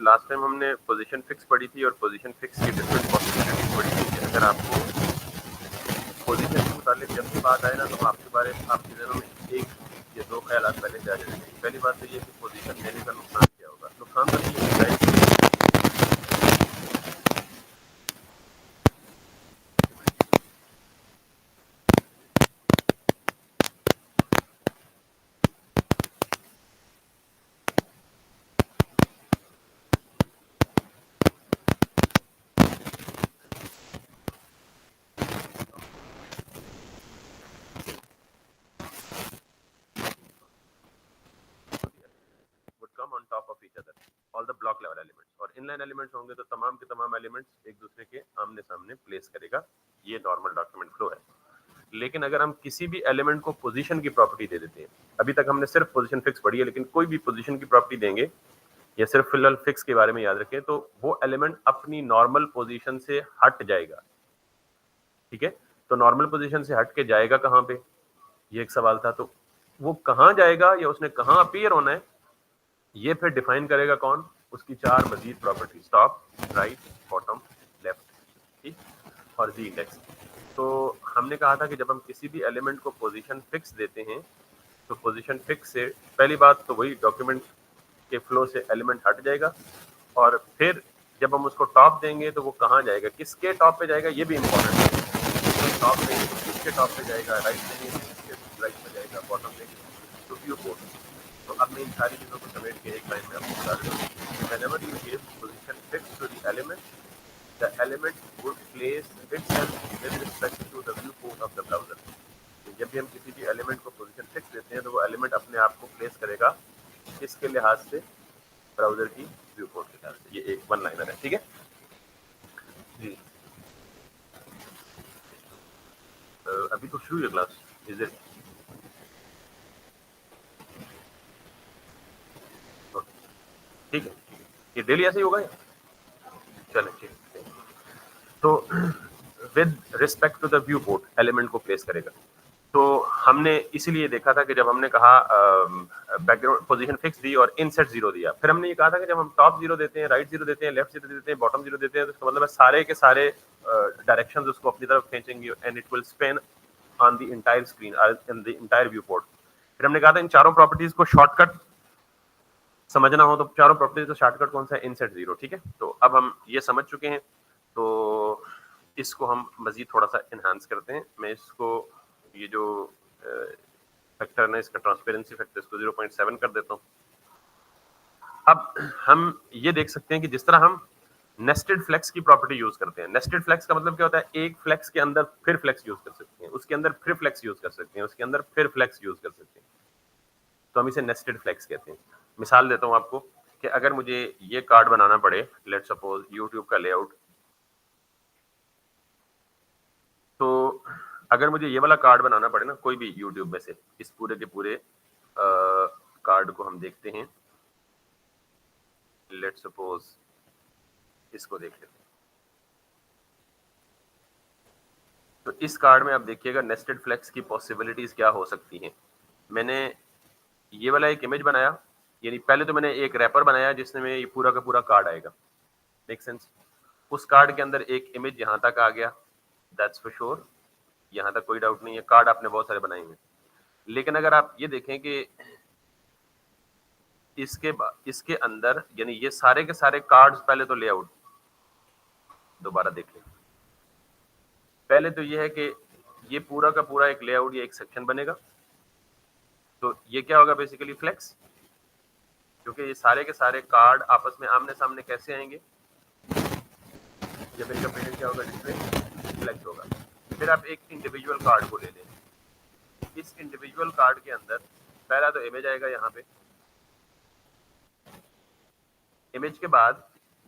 Last time हमने position fix पढ़ी थी और पोजीशन फिक्स की डिफरेंट पॉसिबिलिटीज पढ़ी थी। अगर आपको पोजीशन के मुतालिक जब भी बात आए ना तो आपके दिनों में एक या दो ख्याल पहले से आ जाने चाहिए। पहली बात तो ये कि पोजीशन लेने का नुकसान क्या होगा। नुकसान तो नहीं है, would come on top of each other, all the block level elements, और इनलाइन एलिमेंट्स होंगे तो तमाम के तमाम एलिमेंट्स एक दूसरे के आमने सामने प्लेस करेगा। ये नॉर्मल डॉक्यूमेंट फ्लो है। लेकिन अगर हम किसी भी एलिमेंट को पोजीशन की प्रॉपर्टी दे देते हैं, अभी तक हमने सिर्फ पोजीशन फिक्स पढ़ी है, लेकिन कोई भी पोजीशन की प्रॉपर्टी देंगे या सिर्फ फिलहाल फिक्स के बारे में याद रखें, तो वो एलिमेंट अपनी नॉर्मल पोजीशन से हट जाएगा। ठीक है, तो नॉर्मल पोजीशन से हट के जाएगा कहाँ पे, ये एक सवाल था। तो वो कहाँ जाएगा या उसने कहाँ अपीयर होना है, ये फिर डिफाइन करेगा कौन, उसकी चार मजीद properties, top, right, bottom, left, ठीक, और जी इंडेक्स। तो हमने कहा था कि जब हम किसी भी एलिमेंट को पोजीशन फिक्स देते हैं तो पोजीशन फिक्स से पहली बात तो वही डॉक्यूमेंट के फ्लो से एलिमेंट हट जाएगा, और फिर जब हम उसको टॉप देंगे तो वो कहाँ जाएगा, किसके टॉप पे जाएगा, ये भी इंपॉर्टेंट है। तो टॉप देंगे तो किसके टॉप पे जाएगा, राइट देंगे तो किसके राइट पे जाएगा, बॉटम देंगे तो व्यू बोर्ड। तो अब मैं इन सारी चीज़ों को समेट के एक लाइन में आपको बता देता हूँ। Whenever you give position fixed to the element, the element would place itself with respect to the viewport of the browser. जब भी हम किसी भी एलिमेंट को पोजीशन फिक्स देते हैं तो वो एलिमेंट अपने आप को प्लेस करेगा किसके लिहाज से, ब्राउजर की व्यू पोर्ट के लिहाज से। ये एक वन लाइनर है, ठीक है जी। अभी तो शुरू है क्लास, इज इट? ठीक है, ये डेली ऐसे ही होगा या चले, ठीक। तो with respect to the viewport element को प्लेस करेगा। तो हमने इसीलिए देखा था कि जब हमने कहा बैकग्राउंड पोजीशन फिक्स दी और इनसेट जीरो दिया, फिर हमने ये कहा था कि जब हम टॉप जीरो देते हैं, राइट जीरो देते हैं, लेफ्ट जीरो देते हैं, बॉटम जीरो देते हैं, तो इसका मतलब है सारे के सारे डायरेक्शंस उसको अपनी तरफ खींचेंगे and it will Spain on the entire screen in the entire view port. फिर हमने कहा था इन चारों प्रॉपर्टीज को शॉर्टकट समझना हो तो चारों प्रॉपर्टीज का शॉर्टकट कौन सा है, इनसेट जीरो। ठीक है, तो अब हम ये समझ चुके हैं, तो इसको हम मजीद थोड़ा सा इनहांस करते हैं। मैं इसको ये जो फैक्टर है ना, इसका ट्रांसपेरेंसी फैक्टर इसको 0.7 कर देता हूँ। अब हम ये देख सकते हैं कि जिस तरह हम नेस्टेड फ्लेक्स की प्रॉपर्टी यूज करते हैं, नेस्टेड फ्लेक्स का मतलब क्या होता है, एक फ्लेक्स के अंदर फिर फ्लेक्स यूज कर सकते हैं, उसके अंदर फिर फ्लेक्स यूज कर सकते हैं, उसके अंदर फिर फ्लेक्स यूज कर सकते हैं, तो हम इसे नेस्टेड फ्लेक्स कहते हैं। मिसाल देता हूं आपको कि अगर मुझे ये कार्ड बनाना पड़े, लेट सपोज यूट्यूब का लेआउट, तो अगर मुझे ये वाला कार्ड बनाना पड़े ना कोई भी यूट्यूब में से, इस पूरे के पूरे कार्ड को हम देखते हैं, लेट सपोज इसको देख लेते हैं। तो इस कार्ड में आप देखिएगा नेस्टेड फ्लेक्स की पॉसिबिलिटीज क्या हो सकती हैं। मैंने ये वाला एक इमेज बनाया, यानी पहले तो मैंने एक रैपर बनाया जिसमें ये पूरा का पूरा कार्ड आएगा, मेक सेंस। उस कार्ड के अंदर एक इमेज यहां तक आ गया, दैट्स फॉर श्योर, यहां तक कोई डाउट नहीं है। कार्ड आपने बहुत सारे बनाए हैं, लेकिन अगर आप ये देखें कि इसके अंदर, यानी ये सारे के सारे कार्ड्स, पहले तो लेआउट दोबारा देख लें। पहले तो ये है कि ये पूरा का पूरा एक लेआउट, ये एक सेक्शन बनेगा, तो ये क्या होगा, बेसिकली फ्लेक्स, क्योंकि ये सारे के सारे कार्ड आपस में आमने सामने कैसे आएंगे, जब इनका पेरेंट क्या होगा, डिस्प्ले फ्लेक्स होगा। फिर आप एक इंडिविजुअल कार्ड को ले लें, इस इंडिविजुअल कार्ड के अंदर पहला तो इमेज आएगा यहाँ पे, इमेज के बाद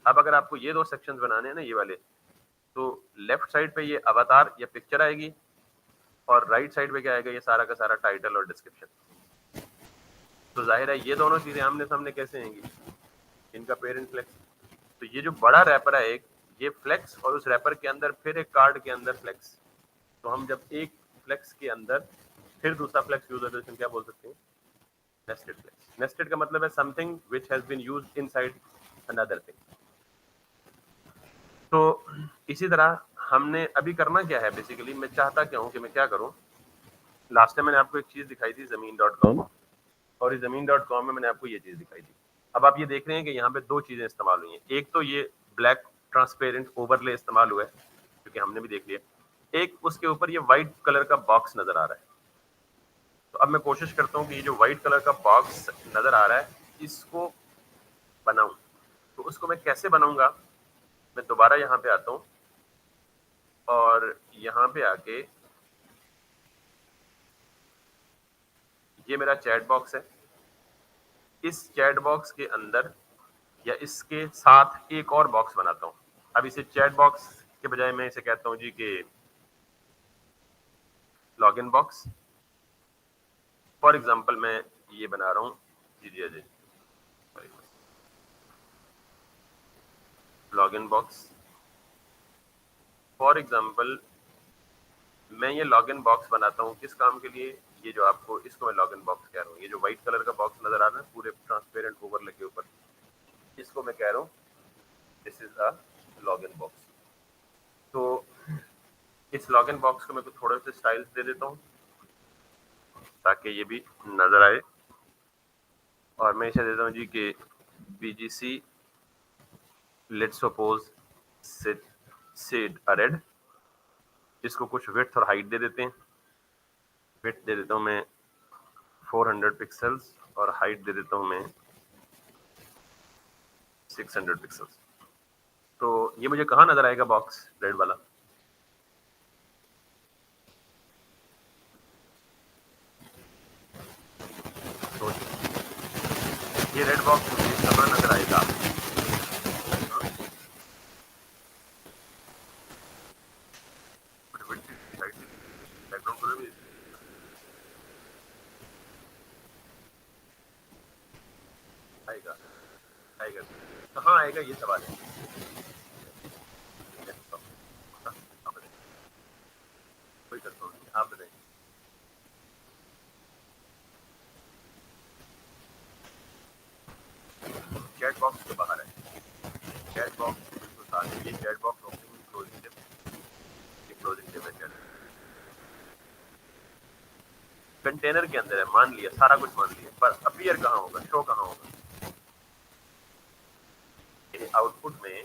अब अगर आपको ये दो सेक्शंस बनाने हैं ना, ये वाले, तो लेफ्ट साइड पे ये अवतार या पिक्चर आएगी, और राइट साइड पे क्या आएगा, ये सारा का सारा टाइटल और डिस्क्रिप्शन। तो जाहिर है ये दोनों चीजें आमने सामने कैसे आएंगी, इनका पेरेंट फ्लेक्स। तो ये जो बड़ा रैपर है एक, ये फ्लेक्स, और उस रैपर के अंदर फिर एक कार्ड के अंदर फ्लेक्स। तो हम जब एक फ्लेक्स के अंदर फिर दूसरा फ्लेक्स यूज होता है, क्या बोल सकते हैं, नेस्टेड फ्लेक्स। नेस्टेड का मतलब है something which has been used inside another thing. तो इसी तरह हमने अभी करना क्या है, बेसिकली मैं चाहता क्या हूँ कि मैं क्या करूँ, लास्ट टाइम मैंने आपको एक चीज दिखाई थी ज़मीन.com, और इस ज़मीन.com में मैंने आपको ये चीज दिखाई थी। अब आप ये देख रहे हैं कि यहाँ पे दो चीजें इस्तेमाल हुई हैं। एक तो ये ब्लैक ट्रांसपेरेंट ओवरले इस्तेमाल हुआ है, क्योंकि हमने भी देख लिया। एक उसके ऊपर ये व्हाइट कलर का बॉक्स नजर आ रहा है। तो अब मैं कोशिश करता हूँ कि ये जो व्हाइट कलर का बॉक्स नजर आ रहा है, इसको बनाऊं। तो उसको मैं कैसे बनाऊंगा, मैं दोबारा यहाँ पे आता हूँ और यहाँ पे आके ये मेरा चैट बॉक्स है। इस चैट बॉक्स के अंदर या इसके साथ एक और बॉक्स बनाता हूँ। अब इसे चैट बॉक्स के बजाय मैं इसे कहता हूँ जी कि लॉगिन बॉक्स। फॉर एग्जांपल मैं ये बना रहा हूँ जी Ajay, login box. For example मैं ये लॉगिन बॉक्स बनाता हूँ किस काम के लिए, ये जो आपको, इसको मैं लॉगिन बॉक्स कह रहा हूँ। ये जो व्हाइट कलर का बॉक्स नजर आ रहा है पूरे ट्रांसपेरेंट ओवरले के ऊपर, इसको मैं कह रहा हूँ this is a login box. तो इस लॉगिन बॉक्स को मैं कुछ थोड़े से स्टाइल्स दे देता हूँ ताकि ये भी नजर आए। और मैं इसे देता हूँ जी कि BGC let's suppose said red. इसको कुछ विड्थ और हाइट दे देते हैं। विड्थ दे देता हूँ मैं 400 पिक्सल्स और हाइट दे देता हूँ मैं 600 पिक्सल्स। तो ये मुझे कहाँ नजर आएगा बॉक्स रेड वाला, तो ये रेड बॉक्स मुझे कहाँ नजर आएगा, बैकग्राउंड कलर भी आएगा, आएगा कहाँ आएगा, ये सवाल है। कोई करता हूँ, आप बताइए। चैट बॉक्स के बाहर है, चैट बॉक्स तो साथ ये chat box opening closing tip, ये क्लोजिंग टिप है चैट कंटेनर के अंदर है, मान लिया सारा कुछ मान लिया, पर अपीयर कहाँ होगा, शो कहाँ होगा, आउटपुट में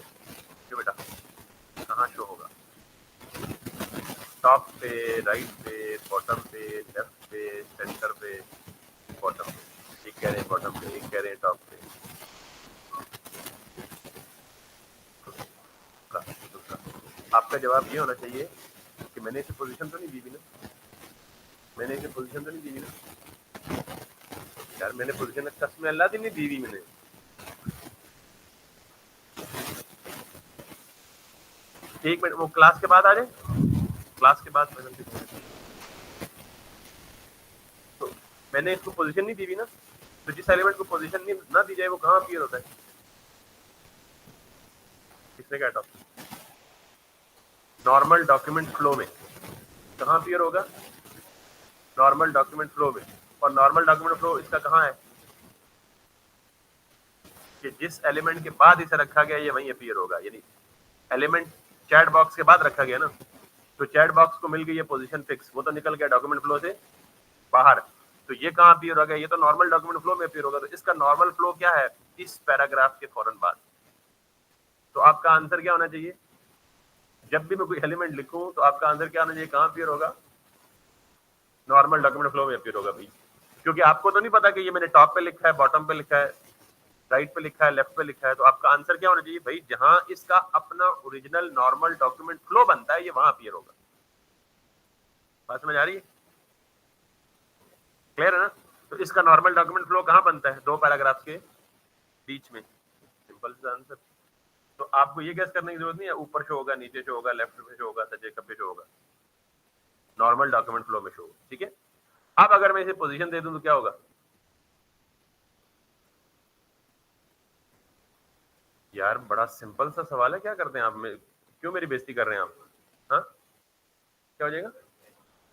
जो बेटा कहाँ शो होगा, टॉप पे, राइट पे, बॉटम पे, लेफ्ट पे, सेंटर पे, बॉटम पे। एक कह रहे हैं बॉटम पे, एक कह रहे हैं टॉप पे। आपका जवाब ये होना चाहिए कि मैंने इसे पोजीशन तो नहीं दी भी ना, मैंने इसे पोजीशन तो नहीं दी भी ना यार, मैंने पोजीशन कसम अल्लाह दी नहीं दी हुई मैंने। एक मिनट, वो क्लास के बाद आ जाए, क्लास के बाद तो मैंने इसको पोजीशन नहीं दी हुई ना, तो जिस एलिमेंट को पोजीशन नहीं ना दी जाए वो कहाँ अपीयर होता है, किसने कहा टॉप, नॉर्मल डॉक्यूमेंट फ्लो में कहाँ अपीयर होगा, नॉर्मल डॉक्यूमेंट फ्लो में। और नॉर्मल डॉक्यूमेंट फ्लो इसका कहाँ है कि जिस एलिमेंट के बाद इसे रखा गया ये वहीं अपीयर होगा, यानी एलिमेंट चैट बॉक्स के बाद रखा गया ना, तो चैट बॉक्स को मिल गई है पोजीशन फिक्स, वो तो निकल गया डॉक्यूमेंट फ्लो से बाहर, तो ये कहाँ अपीयर होगा, ये तो नॉर्मल डॉक्यूमेंट फ्लो में अपीयर होगा। तो इसका नॉर्मल फ्लो क्या है, इस पैराग्राफ के फौरन बाद। तो आपका आंसर क्या होना चाहिए, जब भी मैं कोई एलिमेंट लिखूं तो आपका आंसर क्या होना चाहिए, कहाँ अपीयर होगा, नॉर्मल डॉक्यूमेंट फ्लो में अपीयर होगा भाई। क्योंकि आपको तो नहीं पता कि ये मैंने टॉप पे लिखा है, बॉटम पे लिखा है, राइट पे लिखा है, लेफ्ट पे लिखा है, तो आपका आंसर क्या होना चाहिए भाई, जहां इसका अपना ओरिजिनल नॉर्मल डॉक्यूमेंट फ्लो बनता है ये वहां अपीयर होगा। बात समझ आ रही है, क्लियर है ना। तो इसका नॉर्मल डॉक्यूमेंट फ्लो कहां बनता है, दो पैराग्राफ के बीच में, सिंपल सा आंसर। तो आपको ये गैस करने की जरूरत नहीं है ऊपर शो होगा, नीचे शो होगा, लेफ्ट पे शो होगा, सजे कब पे शो होगा, नॉर्मल डॉक्यूमेंट फ्लो में शो होगा, ठीक है। अब अगर मैं इसे पोजीशन दे दूं तो क्या होगा, यार बड़ा सिंपल सा सवाल है, क्या करते हैं आप में, क्यों मेरी बेइज्जती कर रहे हैं आप, हाँ क्या हो जाएगा,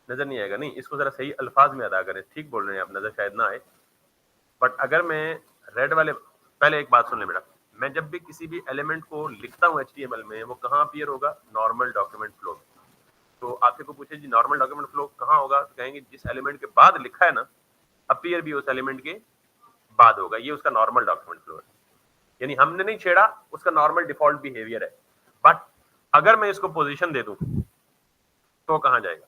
नजर नहीं आएगा, नहीं इसको जरा सही अल्फाज में अदा करें, ठीक बोल रहे हैं आप, नजर शायद ना आए। बट अगर मैं रेड वाले, पहले एक बात सुन ले बेटा, मैं जब भी किसी भी एलिमेंट को लिखता हूँ HTML में, वो कहाँ अपीयर होगा? नॉर्मल डॉक्यूमेंट फ्लो में। तो आपसे को पूछे जी नॉर्मल डॉक्यूमेंट फ्लो कहाँ होगा, तो कहेंगे जिस एलिमेंट के बाद लिखा है ना, अपीयर भी उस एलिमेंट के बाद होगा, ये उसका नॉर्मल डॉक्यूमेंट फ्लो है। यानी हमने नहीं छेड़ा, उसका नॉर्मल डिफॉल्ट बिहेवियर है। बट अगर मैं इसको पोजीशन दे दूं तो कहां जाएगा?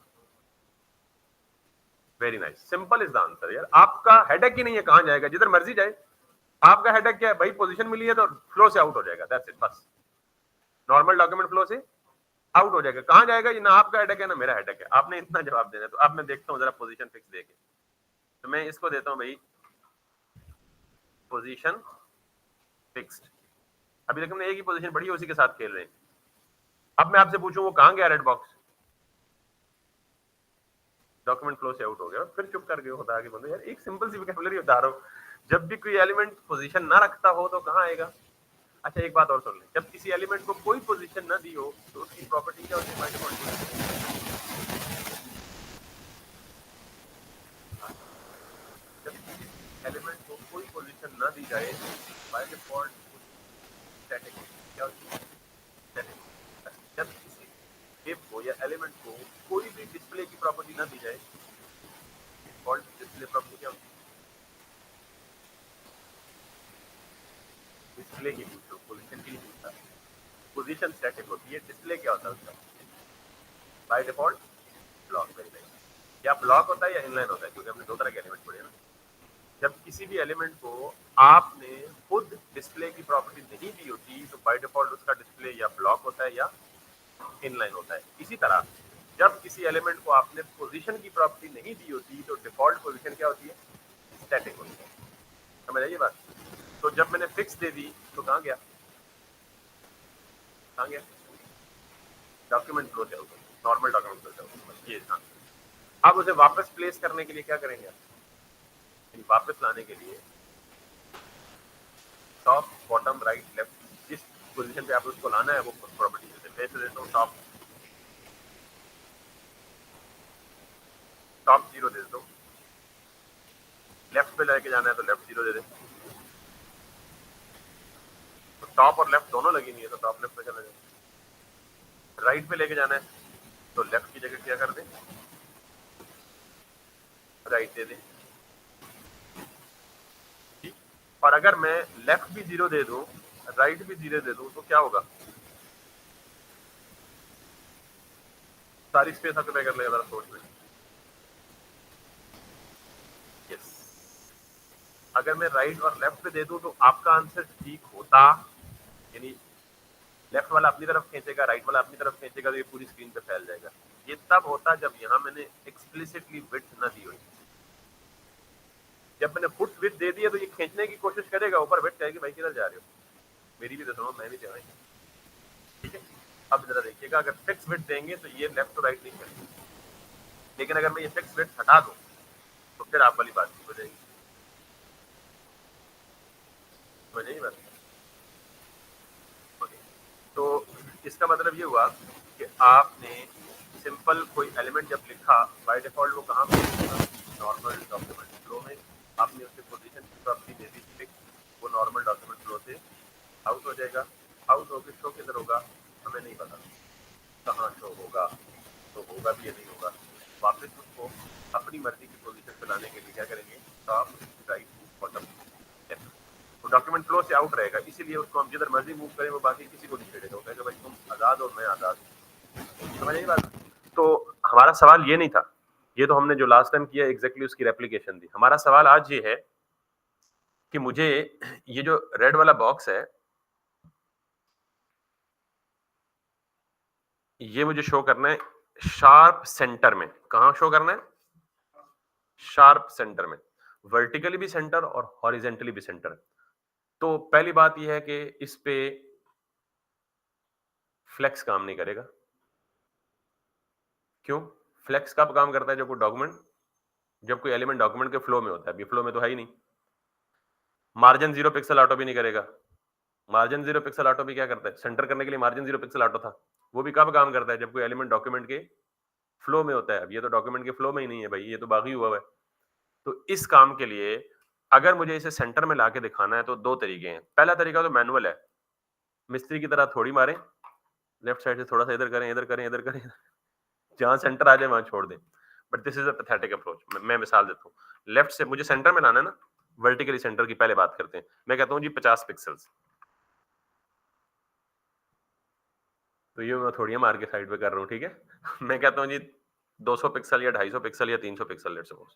Very nice, simple is the answer यार। आपका हेडेक ही नहीं है कहां जाएगा, जिधर मर्जी जाए। आपका हेडेक क्या है भाई? पोजीशन मिली है तो फ्लो से आउट हो जाएगा, दैट्स इट, बस। नॉर्मल डॉक्यूमेंट फ्लो से आउट हो जाएगा। कहां जाएगा? ये ना आपका हेडेक है ना मेरा हेडेक है। आपने इतना जवाब देना है। तो अब मैं देखता हूं जरा पोजीशन फिक्स देके। तो मैं इसको देता हूं भाई पोजीशन फिक्स्ड। अभी तक हमने एक ही पोजीशन पढ़ी है, उसी के साथ खेल रहे हैं। अब मैं आपसे पूछूं वो कहां गया रेड बॉक्स? डॉक्यूमेंट फ्लो से आउट हो गया, फिर चुप कर गए होता आगे बंदे। यार एक सिंपल सी वोकैबुलरी बता रहा हूं, जब भी कोई एलिमेंट पोजीशन ना रखता हो तो कहां आएगा? अच्छा एक बात और सुन ले, जब किसी एलिमेंट को कोई पोजीशन ना दी हो तो उसकी प्रॉपर्टी क्या होती है? By default. जब किसी एलिमेंट को कोई पोजीशन ना दी जाए, बाय डिफॉल्ट स्टैटिक क्या होती है? स्टैटिक। जब किसी डिव को या एलिमेंट को कोई भी डिस्प्ले की प्रॉपर्टी ना दी जाए, डिफॉल्ट डिस्प्ले प्रॉपर्टी क्या होती है? डिस्प्ले की पूछो, पोजीशन की नहीं पूछता। पोजीशन स्टैटिक होती है, डिस्प्ले क्या होता है उसका? By default block. Very nice. या ब्लॉक होता है या इनलाइन होता है, क्योंकि हमने दो तरह के एलिमेंट पढ़े ना। जब किसी भी एलिमेंट को आपने खुद डिस्प्ले की प्रॉपर्टी नहीं दी होती तो बाय डिफॉल्ट उसका डिस्प्ले या ब्लॉक होता है या इनलाइन होता है। इसी तरह जब किसी एलिमेंट को आपने पोजीशन की प्रॉपर्टी नहीं दी होती तो डिफॉल्ट पोजीशन क्या होती है? स्टैटिक होती है। समझ आइए बात। तो जब मैंने फिक्स दे दी तो कहां गया? कहां गया? डॉक्यूमेंट फ्लो से आउट, नॉर्मल डॉक्यूमेंट फ्लो से आउट। ये हाँ। अब उसे वापस प्लेस करने के लिए क्या करेंगे आप? वापस लाने के लिए टॉप बॉटम राइट लेफ्ट जिस पोजीशन पे आप उसको लाना है वो प्रॉपर्टी देता हूँ। टॉप 0 दे देता हूँ। लेफ्ट पे लेके जाना है तो लेफ्ट 0 दे दे। तो टॉप और लेफ्ट दोनों लगी नहीं है तो टॉप लेफ्ट पे चला जाए। राइट पे लेके जाना है तो लेफ्ट की जगह क्या कर दे? राइट दे दे। ठीक। और अगर मैं लेफ्ट भी 0 दे दूं, राइट भी 0 दे दूं तो क्या होगा? सारी स्पेस ऑक्यूपाई कर लेगा, जरा सोच में। यस। अगर मैं राइट और लेफ्ट पे दे दूं तो आपका आंसर ठीक होता, यानी लेफ्ट वाला अपनी तरफ खींचेगा, राइट वाला अपनी तरफ खींचेगा, तो ये पूरी स्क्रीन पे फैल जाएगा। ये तब होता जब यहां मैंने एक्सप्लिसिटली विड्थ ना दी हुई। जब मैंने फुट विड्थ दे दिया तो ये खींचने की कोशिश करेगा, ऊपर विड्थ कहेगी भाई किधर जा रहे हो, मेरी भी तो सुनो, मैं भी जा रही। ठीक है। अब जरा देखिएगा, अगर फिक्स विड्थ देंगे तो ये लेफ्ट टू राइट नहीं करेगा, लेकिन अगर मैं ये फिक्स विड्थ हटा दूं तो फिर आप वाली बात हो जाएगी। समझ नहीं बात? तो इसका मतलब ये हुआ कि आपने सिंपल कोई एलिमेंट जब लिखा, बाय डिफॉल्ट वो कहाँ पे लिखा? नॉर्मल डॉक्यूमेंट फ्लो में। आपने उसके पोजीशन की प्रॉपर्टी दे दी फिक्स, वो नॉर्मल डॉक्यूमेंट फ्लो से आउट हो जाएगा। आउट होकर शो किधर होगा हमें नहीं पता, कहाँ शो होगा, तो होगा भी या नहीं होगा। वापस उसको अपनी मर्जी की पोजीशन पे लाने के लिए क्या करेंगे? Top right bottom left. तो डॉक्यूमेंट फ्लो से आउट रहेगा, इसीलिए उसको हम जिधर मर्जी मूव करें वो बाकी किसी को नहीं छेड़ेगा। वो कहेगा भाई तुम आजाद हो, मैं आजाद हूँ। समझ नहीं बात? तो हमारा सवाल ये नहीं था, ये तो हमने जो लास्ट टाइम किया एग्जैक्टली उसकी रेप्लिकेशन दी। हमारा सवाल आज ये है कि मुझे ये जो रेड वाला बॉक्स है ये मुझे शो करना है शार्प सेंटर में। कहां शो करना है? शार्प सेंटर में। वर्टिकली भी सेंटर और हॉरिजेंटली भी सेंटर। तो पहली बात यह है कि इस पे फ्लेक्स काम नहीं करेगा। क्यों? फ्लेक्स कब काम करता है? जब कोई एलिमेंट डॉक्यूमेंट के फ्लो में होता है। अभी फ्लो में तो है ही नहीं। मार्जिन 0 पिक्सल ऑटो भी नहीं करेगा। मार्जिन 0 पिक्सल ऑटो भी क्या करता है? सेंटर करने के लिए मार्जिन 0 पिक्सल ऑटो था, वो भी कब काम करता है? जब कोई एलिमेंट डॉक्यूमेंट के फ्लो में होता है। अब ये तो डॉक्यूमेंट के फ्लो में ही नहीं है भाई, ये तो बागी हुआ है। तो इस काम के लिए अगर मुझे इसे सेंटर में लाके दिखाना है तो दो तरीके हैं। पहला तरीका तो मैनुअल है, मिस्त्री की तरह थोड़ी मारें, लेफ्ट साइड से थोड़ा सा इधर करें, इधर करें, इधर करें, जहां सेंटर आ जाए वहां छोड़ दें। But this is a pathetic approach. मैं मिसाल देता हूँ, लेफ्ट से मुझे सेंटर में लाना है ना, वर्टिकली सेंटर की पहले बात करते हैं। मैं कहता हूँ जी 50 पिक्सल्स, तो ये मैं थोड़ी मार के साइड पे कर रहा हूँ, ठीक है। मैं कहता हूँ जी 200 पिक्सल या 250 पिक्सल या 300 पिक्सल, लेट्स सपोज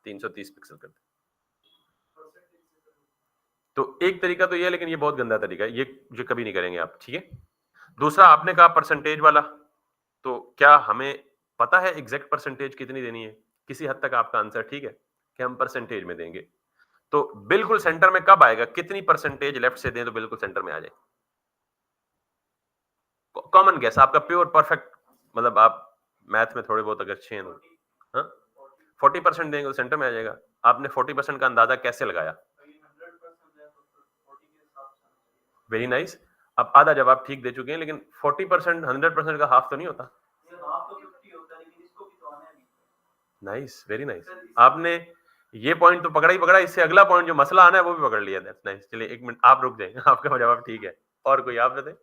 330 पिक्सल करते हैं। तो एक तरीका तो ये है, लेकिन ये बहुत गंदा तरीका है, ये कभी नहीं करेंगे आप, ठीक है। दूसरा आपने कहा परसेंटेज वाला, तो क्या हमें पता है एग्जैक्ट परसेंटेज कितनी देनी है? किसी हद तक आपका आंसर ठीक है कि हम परसेंटेज में देंगे। तो बिल्कुल सेंटर में कब आएगा, कितनी परसेंटेज लेफ्ट से दें तो बिल्कुल सेंटर में आ जाए? कॉमन गैस आपका, प्योर परफेक्ट, मतलब आप मैथ में थोड़े बहुत अगर अच्छे हैं तो, हाँ 40% देंगे तो सेंटर में आ जाएगा। आपने 40% का अंदाजा कैसे लगाया? Very nice. आप आधा जवाब ठीक दे चुके हैं, लेकिन 40% 100% का हाफ तो नहीं होता। Nice, very nice. आपने ये पॉइंट तो पकड़ा ही पकड़ा, इससे अगला पॉइंट जो मसला आना है वो भी पकड़ लिया। That's nice. चलिए एक मिनट आप रुक जाए, आपका जवाब ठीक है। और कोई आप बताए?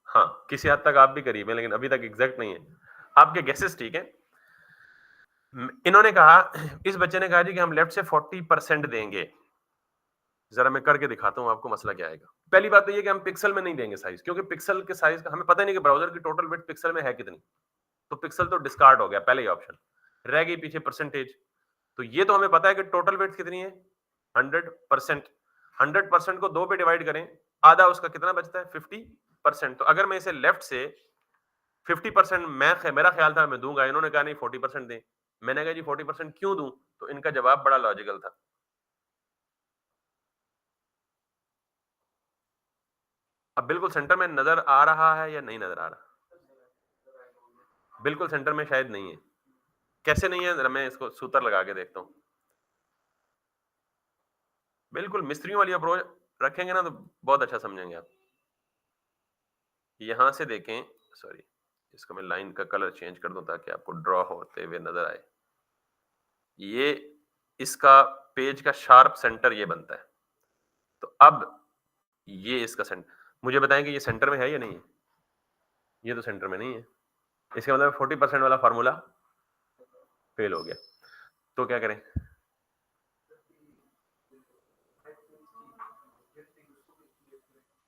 हाँ, किसी हद तक आप भी करीब हैं, लेकिन अभी तक एग्जैक्ट नहीं है। आपके गेसेस ठीक है। इन्होंने कहा, इस बच्चे ने कहा जी कि हम लेफ्ट से 40% देंगे। जरा मैं करके दिखाता हूं आपको मसला क्या आएगा। पहली बात तो ये कि हम पिक्सल में नहीं देंगे साइज, क्योंकि पिक्सल के साइज का हमें पता ही नहीं कि ब्राउजर की टोटल विड्थ पिक्सल में है कितनी। तो पिक्सल तो डिस्कार्ड हो गया, पहले ही ऑप्शन रह गई पीछे परसेंटेज। तो ये तो हमें पता है कि टोटल विड्थ कितनी है 100%। 100% को 2 पे डिवाइड करें, आधा उसका कितना बचता है 50%। तो अगर मैं इसे लेफ्ट से 50% मेरा ख्याल था मैं दूंगा, इन्होंने कहा नहीं 40% दें। मैंने कहा जी 40% क्यों दूं? तो इनका जवाब बड़ा लॉजिकल था। अब बिल्कुल सेंटर में नजर आ रहा है या नहीं नजर आ रहा? बिल्कुल सेंटर में शायद नहीं है। कैसे नहीं है, जरा मैं इसको सूत्र लगा के देखता हूँ। बिल्कुल मिस्त्रियों वाली अप्रोच रखेंगे ना तो बहुत अच्छा समझेंगे आप। यहां से देखें, सॉरी, इसको मैं लाइन का कलर चेंज कर दूं ताकि आपको ड्रॉ होते हुए नजर आए। ये इसका पेज का शार्प सेंटर ये बनता है। तो अब ये इसका सेंटर, मुझे बताएं कि ये सेंटर में है या नहीं है? ये तो सेंटर में नहीं है। इसका मतलब 40% वाला फार्मूला फेल हो गया। तो क्या करें?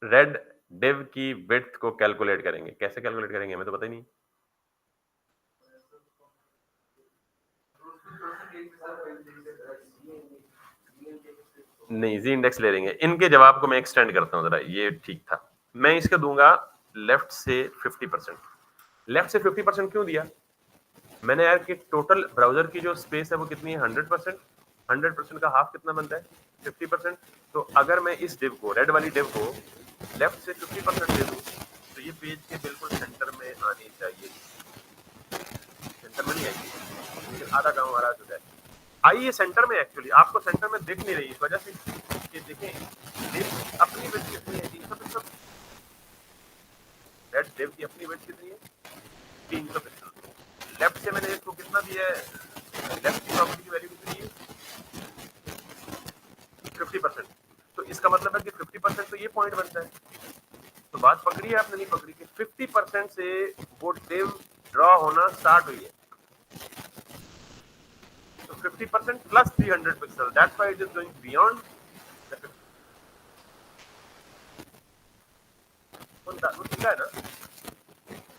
रेड डिव की विड्थ को कैलकुलेट करेंगे। कैसे कैलकुलेट करेंगे हमें तो पता ही नहीं। नहीं, जी इंडेक्स ले लेंगे। इनके जवाब को मैं एक्सटेंड करता हूं जरा, ये ठीक था। मैं इसका दूंगा लेफ्ट से 50%। लेफ्ट से 50% क्यों दिया? मैंने यार कि टोटल ब्राउजर की जो स्पेस है वो कितनी है 100%। 100% का हाफ कितना बनता है 50%। तो अगर मैं इस डिव को, रेड वाली डिव को लेफ्ट से 50% दे दूं तो ये पेज के बिल्कुल सेंटर में आनी चाहिए। सेंटर में नहीं आएगी, लेकिन आधा काम हमारा हो जाए। आइए सेंटर में, एक्चुअली आपको सेंटर में दिख नहीं रही इस वजह से कि देखें डिव अपनी विड्थ कितनी है 300 पिक्सल। रेड डिव की अपनी विड्थ कितनी है 300 पिक्सल। लेफ्ट से मैंने इसको कितना दिया है, लेफ्ट की प्रॉपर्टी की वैल्यू कितनी है 50%। तो इसका मतलब है कि 50% तो ये पॉइंट बनता है। तो बात पकड़ी है आपने, नहीं पकड़ी कि 50% से वो डिव ड्रॉ होना स्टार्ट हुई है। तो 50% plus 300 pixel, that's why it is going beyond the 50। वो तुक्का है ना,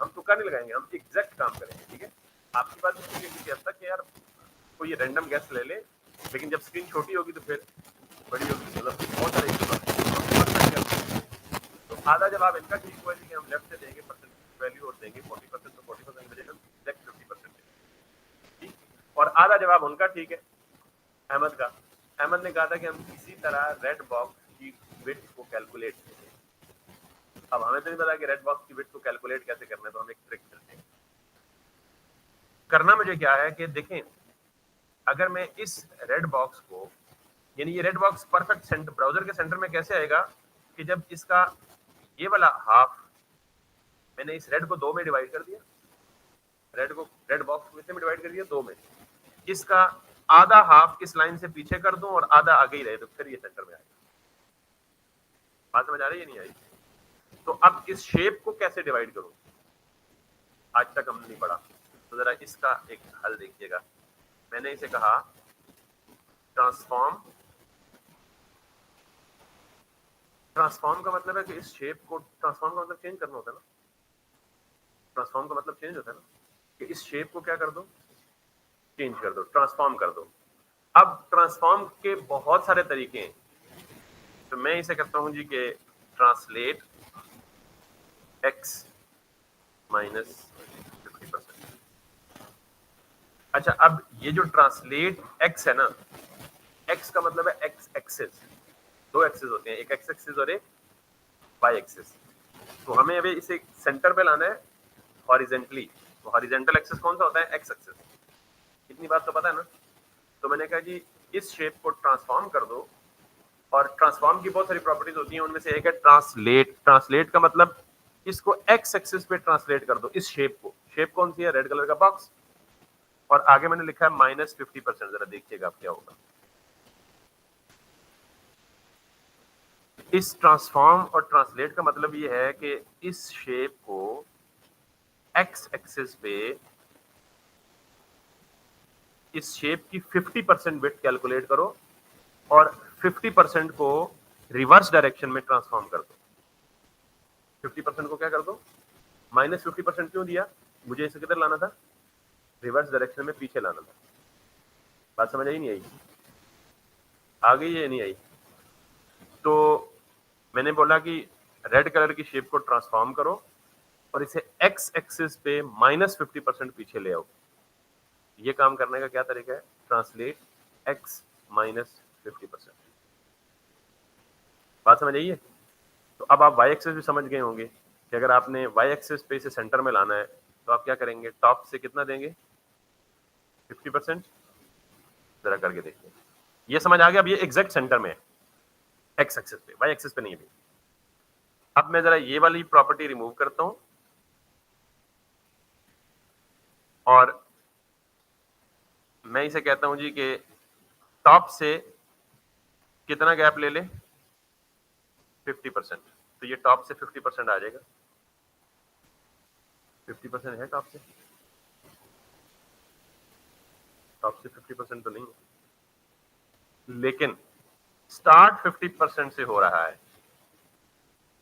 हम तुक्का नहीं लगाएंगे, हम एग्जैक्ट काम करेंगे, ठीक है। आपकी बात ठीक है किसी हद तक कि यार कोई रैंडम गैस ले ले, लेकिन जब स्क्रीन छोटी होगी तो फिर बड़ी होगी, मतलब बहुत सारे इश्यू। तो आधा जवाब इनका ठीक हुआ कि हम लेफ्ट से देंगे परसेंट वैल्यू और देंगे 40%, तो 40% बजेगा एग्जैक्ट 50%, ठीक। और आधा जवाब उनका ठीक है, अहमद का। अहमद ने कहा था कि हम किसी तरह रेड बॉक्स की विड्थ को कैलकुलेट करें। अब हमें तो नहीं पता कि रेड बॉक्स की विड्थ को कैलकुलेट कैसे करना है, तो हम एक ट्रिक करते हैं। करना मुझे क्या है कि देखें, अगर मैं इस रेड बॉक्स को, यानी ये red box perfect centre browser के सेंटर में कैसे आएगा कि जब इसका ये वाला हाफ मैंने इस रेड को 2 में डिवाइड कर दिया, रेड बॉक्स कितने में डिवाइड कर दिया, 2 में। इसका आधा हाफ इस लाइन से पीछे कर दूं और आधा आगे ही रहे तो फिर ये सेंटर में आएगा। बात समझ आ रही है नहीं आई? तो अब इस शेप को कैसे डिवाइड करूं, आज तक हमने नहीं पढ़ा, तो जरा इसका एक हल देखिएगा। मैंने इसे कहा ट्रांसफॉर्म। ट्रांसफॉर्म का मतलब है कि इस शेप को, ट्रांसफॉर्म का मतलब चेंज करना होता है ना, ट्रांसफॉर्म का मतलब चेंज होता है ना, कि इस शेप को क्या कर दो, चेंज कर दो, ट्रांसफॉर्म कर दो। अब ट्रांसफॉर्म के बहुत सारे तरीके हैं, तो मैं इसे कहता हूं जी कि ट्रांसलेट x माइनस 50%। अच्छा, अब ये जो ट्रांसलेट x है ना, x का मतलब है x एक्सिस, 2 एक्सिस होते हैं, एक x एक्सिस और एक y एक्सिस। तो हमें अभी इसे सेंटर पे लाना है हॉरिजेंटली। तो हॉरिजेंटल एक्सिस कौन सा होता है, x एक्सिस। इतनी बात तो पता है ना। तो मैंने कहा जी इस शेप को ट्रांसफॉर्म कर दो, और ट्रांसफॉर्म की बहुत सारी प्रॉपर्टीज होती हैं, उनमें से एक है ट्रांसलेट। ट्रांसलेट का मतलब इसको x एक्सिस पे ट्रांसलेट कर दो, इस शेप को। शेप कौन सी है, रेड कलर का बॉक्स, और आगे मैंने लिखा है माइनस 50%। जरा देखिएगा आप क्या होगा। इस ट्रांसफॉर्म और ट्रांसलेट का मतलब ये है कि इस शेप को x एक्सिस पे, इस शेप की 50% विड्थ कैलकुलेट करो और 50% को रिवर्स डायरेक्शन में ट्रांसफॉर्म कर दो। 50% को क्या कर दो, माइनस 50% क्यों दिया, मुझे इसे किधर लाना था, रिवर्स डायरेक्शन में पीछे लाना था। बात समझ आई नहीं आई, आ गई है नहीं आई? तो मैंने बोला कि रेड कलर की शेप को ट्रांसफॉर्म करो और इसे x एक्सिस पे माइनस 50% पीछे ले आओ। ये काम करने का क्या तरीका है, ट्रांसलेट x माइनस 50%। बात समझ आई है? तो अब आप y एक्सिस भी समझ गए होंगे कि अगर आपने y एक्सिस पे इसे सेंटर में लाना है तो आप क्या करेंगे, टॉप से कितना देंगे, 50%। जरा करके देखिए, ये समझ आ गया। अब ये एग्जैक्ट सेंटर में है, x एक्सिस पे, y एक्सिस पे नहीं है। अब मैं जरा ये वाली प्रॉपर्टी रिमूव करता हूं और मैं इसे कहता हूं जी कि टॉप से कितना गैप ले ले, 50%। तो ये टॉप से 50% आ जाएगा। 50% है टॉप से, टॉप से 50% तो नहीं है, लेकिन स्टार्ट 50% से हो रहा है,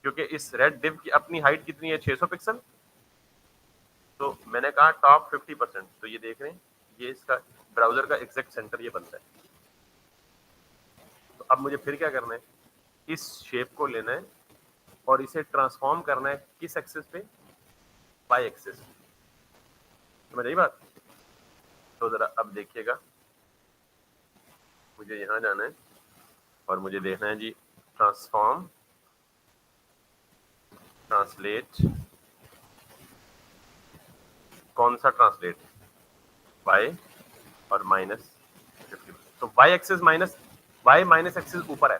क्योंकि इस रेड डिव की अपनी हाइट कितनी है, 600 पिक्सल। तो मैंने कहा टॉप 50%, तो ये देख रहे हैं, ये इसका ब्राउजर का एग्जैक्ट सेंटर ये बनता है। तो अब मुझे फिर क्या करना है, इस शेप को लेना है और इसे ट्रांसफॉर्म करना है किस एक्सिस पे, y एक्सिस। समझ आई बात? तो जरा अब देखिएगा, मुझे यहां जाना है और मुझे देखना है जी ट्रांसफॉर्म, ट्रांसलेट, कौन सा ट्रांसलेट, y और माइनस 50। तो y axis minus, y minus axis ऊपर है।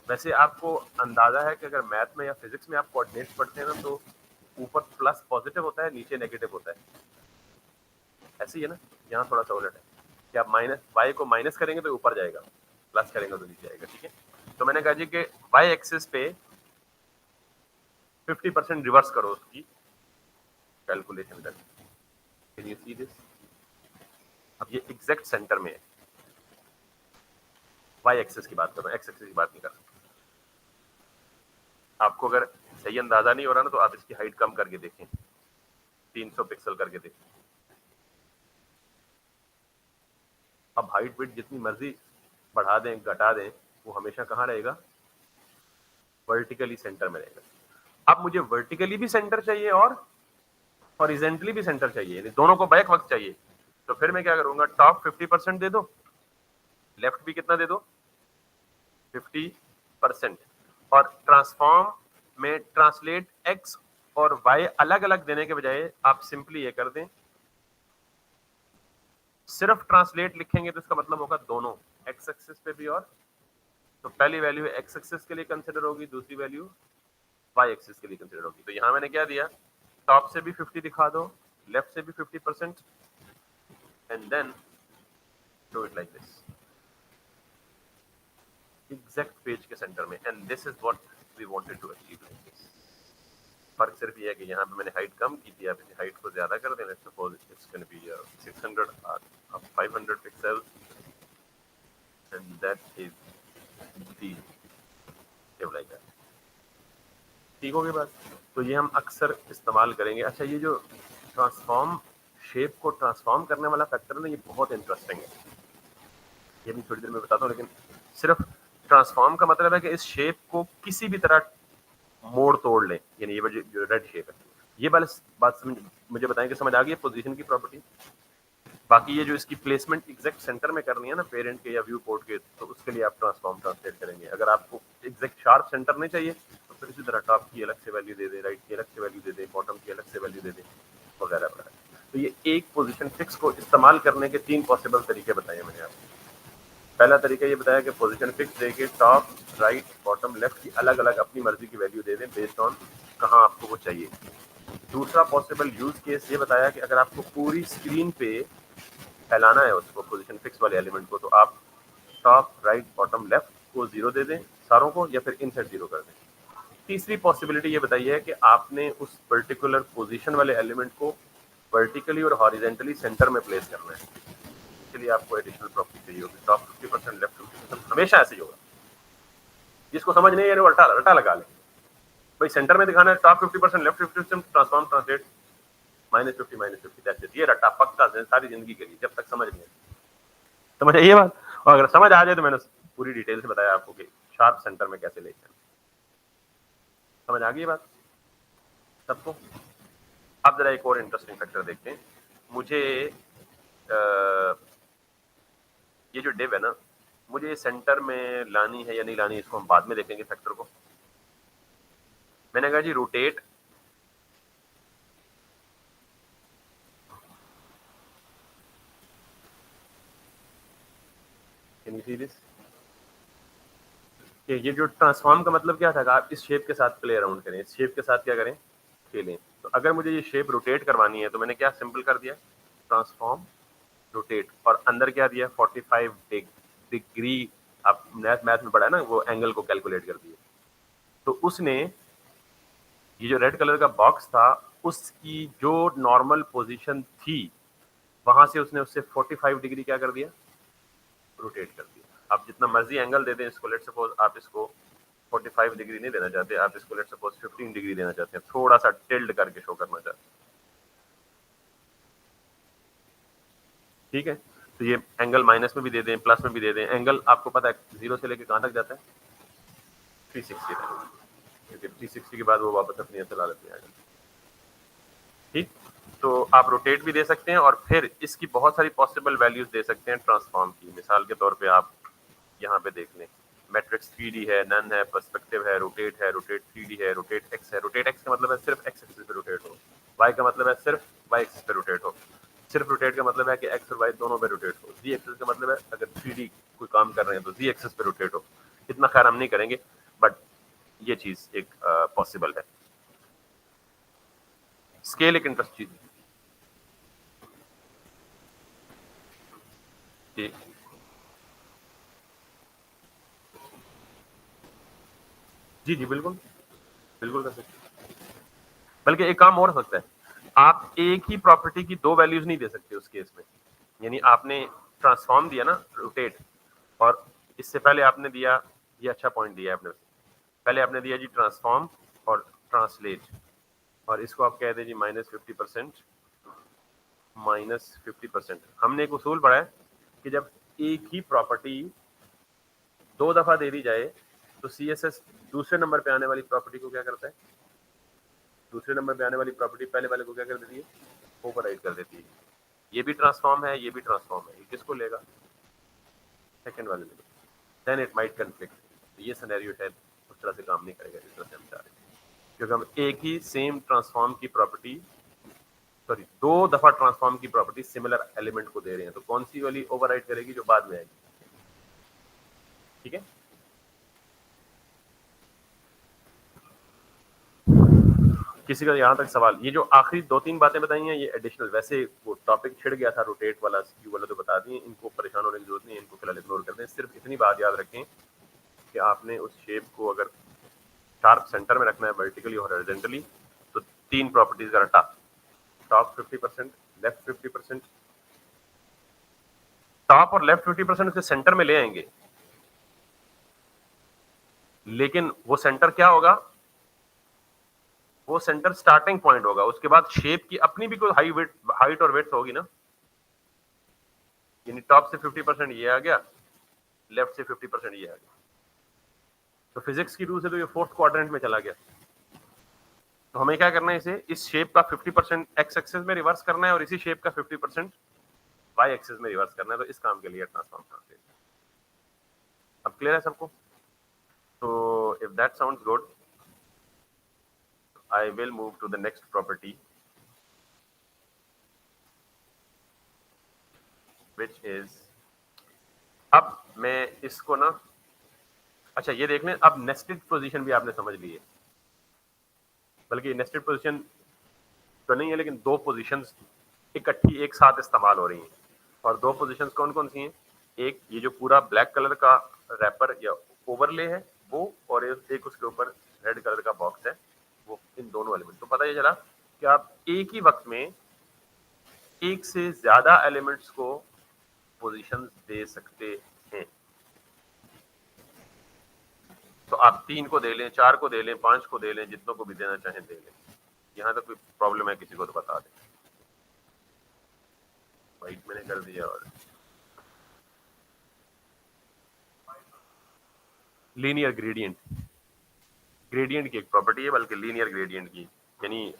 वैसे आपको अंदाजा है कि अगर मैथ में या फिजिक्स में आप कोऑर्डिनेट्स पढ़ते हैं ना, तो ऊपर प्लस पॉजिटिव होता है, नीचे नेगेटिव होता है। ऐसे ही है ना, यहाँ थोड़ा सा उलट है कि आप माइनस y को माइनस करेंगे तो ऊपर जाएगा, प्लस करेंगे तो नीचे जाएगा। ठीक है, तो मैंने कहा जी कि y एक्सिस पे 50% रिवर्स करो उसकी कैलकुलेशन करके। Can you see this? अब ये एग्जैक्ट सेंटर में है। y एक्सिस की बात कर रहा हूं, x एक्सिस की बात नहीं कर रहा। आपको अगर सही अंदाजा नहीं हो रहा ना, तो आप इसकी हाइट कम करके देखें, 300 पिक्सल करके देखें। अब हाइट विड्थ जितनी मर्जी बढ़ा दें घटा दें, वो हमेशा कहाँ रहेगा, वर्टिकली सेंटर में रहेगा। अब मुझे वर्टिकली भी सेंटर चाहिए और हॉरिजेंटली भी सेंटर चाहिए, यानी दोनों को बैक वक्त चाहिए। तो फिर मैं क्या करूंगा, टॉप 50% दे दो, लेफ्ट भी कितना दे दो, 50%। और ट्रांसफॉर्म में ट्रांसलेट x और y अलग अलग देने के बजाय आप सिंपली ये कर दें, सिर्फ ट्रांसलेट लिखेंगे तो इसका मतलब होगा दोनों, x एक्सिस पे भी, और तो पहली वैल्यू x एक्सिस के लिए कंसिडर होगी, दूसरी वैल्यू y एक्सिस के लिए कंसिडर होगी। तो यहां मैंने क्या दिया, टॉप से भी 50 दिखा दो लेफ्ट से भी 50% and then do it like this exact page के सेंटर में, and this is what we wanted to achieve. फर्क सिर्फ ये है कि यहाँ पे मैंने हाइट कम की थी, आप इस हाइट को ज्यादा कर दें, let's suppose it's gonna be 600 or 500 pixels and that is the like that. ठीक होगी बात? तो ये हम अक्सर इस्तेमाल करेंगे। अच्छा, ये जो ट्रांसफॉर्म, शेप को ट्रांसफॉर्म करने वाला फैक्टर है ना, ये बहुत इंटरेस्टिंग है, ये भी थोड़ी देर में बताता हूँ। लेकिन सिर्फ ट्रांसफॉर्म का मतलब है कि इस शेप को किसी भी तरह मोड़ तोड़ लें, यानी ये जो रेड शेप है, ये वाली बात समझ, मुझे बताएं कि समझ आ गई है पोजीशन की प्रॉपर्टी। बाकी ये जो इसकी प्लेसमेंट एग्जैक्ट सेंटर में करनी है ना, पेरेंट के या व्यू पोर्ट के, तो उसके लिए आप ट्रांसफॉर्म ट्रांसलेट करेंगे। अगर आपको एग्जैक्ट शार्प सेंटर नहीं चाहिए तो फिर इसी तरह टॉप की अलग से वैल्यू दे दें, राइट की अलग से वैल्यू दे दें, बॉटम की अलग से वैल्यू दे दें, वगैरह वगैरह। तो ये एक पोजीशन फिक्स को इस्तेमाल करने के 3 पॉसिबल तरीके बताए मैंने आपको। पहला तरीका ये बताया कि पोजीशन फिक्स देके टॉप, राइट, बॉटम, लेफ्ट की अलग अलग अपनी मर्जी की वैल्यू दे दें बेस्ड ऑन कहाँ आपको वो चाहिए। दूसरा पॉसिबल यूज केस ये बताया कि अगर आपको पूरी स्क्रीन पे फैलाना है उसको, पोजीशन फिक्स वाले एलिमेंट को, तो आप टॉप, राइट, बॉटम, लेफ्ट को 0 दे दें सारों को, या फिर इनसेट 0 कर दें। तीसरी पॉसिबिलिटी ये बताई है कि आपने उस पर्टिकुलर पोजीशन वाले एलिमेंट को वर्टिकली और हॉरिजेंटली सेंटर में प्लेस करना है। इसके लिए आपको एडिशनल प्रॉपर्टी चाहिए होगी, टॉप 50%, लेफ्ट 50%, हमेशा ऐसे ही होगा। जिसको समझ नहीं है वो रटा लगा ले, भाई सेंटर में दिखाना है top 50%, left 50%, transform translate -50 that's it. ये रट्टा पक्का सारी जिंदगी के लिए, जब तक समझ नहीं आए। समझ आई ये बात? और अगर समझ आ जाए तो मैंने पूरी डिटेल से बताया आपको कि शार्प सेंटर में कैसे लेकर। समझ आ गई बात सबको? अब जरा एक और इंटरेस्टिंग फैक्टर देखते हैं। मुझे ये जो डिव है ना, मुझे ये सेंटर में लानी है या नहीं लानी, इसको हम बाद में देखेंगे फैक्टर को। मैंने कहा जी rotate, can you see this? ये जो ट्रांसफॉर्म का मतलब क्या था, आप इस शेप के साथ प्ले अराउंड करें, इस शेप के साथ क्या करें, खेलें। तो अगर मुझे ये शेप रोटेट करवानी है तो मैंने क्या सिंपल कर दिया, ट्रांसफॉर्म रोटेट, और अंदर क्या दिया 45 डिग्री। आप मैथ में पढ़ा है ना, वो एंगल को कैलकुलेट कर दिए। तो उसने ये जो रेड कलर का बॉक्स था, उसकी जो नॉर्मल पोजीशन थी वहां से उसने उससे 45 डिग्री क्या कर दिया, रोटेट कर दिया। आप जितना मर्जी एंगल दे दें इसको, लेट सपोज आप इसको 45 डिग्री नहीं देना चाहते, आप इसको लेट सपोज 15 डिग्री देना चाहते हैं, थोड़ा सा टिल्ड करके शो करना चाहते हैं, ठीक है? तो ये एंगल माइनस में भी दे दें, प्लस में भी दे दें। एंगल आपको पता है 0 से लेके कहां तक जाता है, 360 तक, क्योंकि 360 के बाद वो वापस अपनी असल हालत में आ जाता है। ठीक, तो आप रोटेट भी दे सकते हैं, और फिर इसकी बहुत सारी पॉसिबल वैल्यूज दे सकते हैं ट्रांसफॉर्म की। मिसाल के तौर पे आप यहाँ पे देख लें, मैट्रिक्स 3D है, नन है, पर्सपेक्टिव है, रोटेट 3D है, रोटेट एक्स है। रोटेट एक्स का मतलब है सिर्फ एक्स एक्सिस पे रोटेट हो, वाई का मतलब है सिर्फ वाई एक्सिस पे रोटेट हो, सिर्फ रोटेट का मतलब है कि एक्स और वाई दोनों पे रोटेट हो। जी एक्सिस का मतलब है अगर 3D कोई काम कर रहे हैं तो जी एक्सिस पे रोटेट हो। इतना खैर हम नहीं करेंगे, बट ये चीज एक पॉसिबल है। स्केल एक इंटरेस्ट चीज जी जी जी बिल्कुल बिल्कुल कर सकते हैं। बल्कि एक काम और हो सकता है, आप एक ही प्रॉपर्टी की 2 वैल्यूज नहीं दे सकते उस केस में। यानी आपने ट्रांसफॉर्म दिया ना, रोटेट, और इससे पहले आपने दिया, ये अच्छा पॉइंट दिया आपने, पहले आपने दिया जी ट्रांसफॉर्म और ट्रांसलेट, और इसको आप कह दें जी -50%, -50%। हमने एक उसूल पढ़ा है कि जब एक ही प्रॉपर्टी 2 दफा दे दी जाए तो CSS दूसरे नंबर पे आने वाली प्रॉपर्टी को क्या करता है, दूसरे नंबर पे आने वाली प्रॉपर्टी पहले वाले को क्या कर देती है, ओवरराइड कर देती है। ये भी ट्रांसफॉर्म है, ये भी ट्रांसफॉर्म है, ये किसको लेगा, सेकंड वाले लेगा, देन इट माइट कन्फ्लिक्ट। ये सिनेरियो शायद उस तरह से काम नहीं करेगा जिस तरह से हम चाह रहे हैं, क्योंकि हम एक ही सेम ट्रांसफॉर्म की प्रॉपर्टी, सॉरी 2 दफा ट्रांसफॉर्म की प्रॉपर्टी सिमिलर एलिमेंट को दे रहे हैं, तो कौन सी वाली ओवरराइड करेगी, जो बाद में आएगी। ठीक है, किसी का यहाँ तक सवाल? ये जो आखिरी 2-3 बातें बताई हैं ये एडिशनल, वैसे वो टॉपिक छिड़ गया था रोटेट वाला, स्क्यू वाला तो बता दिए, इनको परेशान होने की जरूरत नहीं है, इनको फिलहाल इग्नोर कर दें। सिर्फ इतनी बात याद रखें कि आपने उस शेप को अगर शार्प सेंटर में रखना है वर्टिकली और हॉरिजॉन्टली, तो 3 प्रॉपर्टीज का रटा, टॉप 50%, लेफ्ट 50%, टॉप और लेफ्ट 50% उसके सेंटर में ले आएंगे, लेकिन वो सेंटर क्या होगा? वो सेंटर स्टार्टिंग पॉइंट होगा, उसके बाद शेप की अपनी भी कोई हाइट और वेट होगी ना, यानी टॉप से 50% ये आ गया, लेफ्ट से 50% ये आ गया, तो फिजिक्स की रूल से तो ये फोर्थ क्वाड्रेंट में चला गया। तो हमें क्या करना है, इसे इस शेप का 50% एक्स एक्सिस में रिवर्स करना है और इसी शेप का 50% वाई एक्सिस में रिवर्स करना है, तो इस काम के लिए ट्रांसफॉर्म करते हैं। अब क्लियर है सबको? तो if that sounds good, I will move to the next property, which is, अब मैं इसको ना, अच्छा ये देख लें, अब नेस्टेड पोजीशन भी आपने समझ ली है, बल्कि नेस्टेड पोजीशन तो नहीं है, लेकिन 2 पोजीशंस इकट्ठी एक साथ इस्तेमाल हो रही हैं, और 2 पोजीशंस कौन कौन सी हैं? एक ये जो पूरा ब्लैक कलर का रैपर या ओवरले है वो, और एक उसके ऊपर रेड कलर का बॉक्स है वो, इन दोनों एलिमेंट। तो पता ये चला कि आप एक ही वक्त में एक से ज्यादा एलिमेंट्स को पोजीशंस दे सकते हैं। तो आप 3 को दे लें, 4 को दे लें, 5 को दे लें, जितनों को भी देना चाहें दे लें। यहाँ तक कोई प्रॉब्लम है किसी को तो बता दें। वाइट मैंने कर दिया। और लीनियर ग्रेडियंट, ग्रेडियंट की एक प्रॉपर्टी है, बल्कि लीनियर ग्रेडियंट की, यानी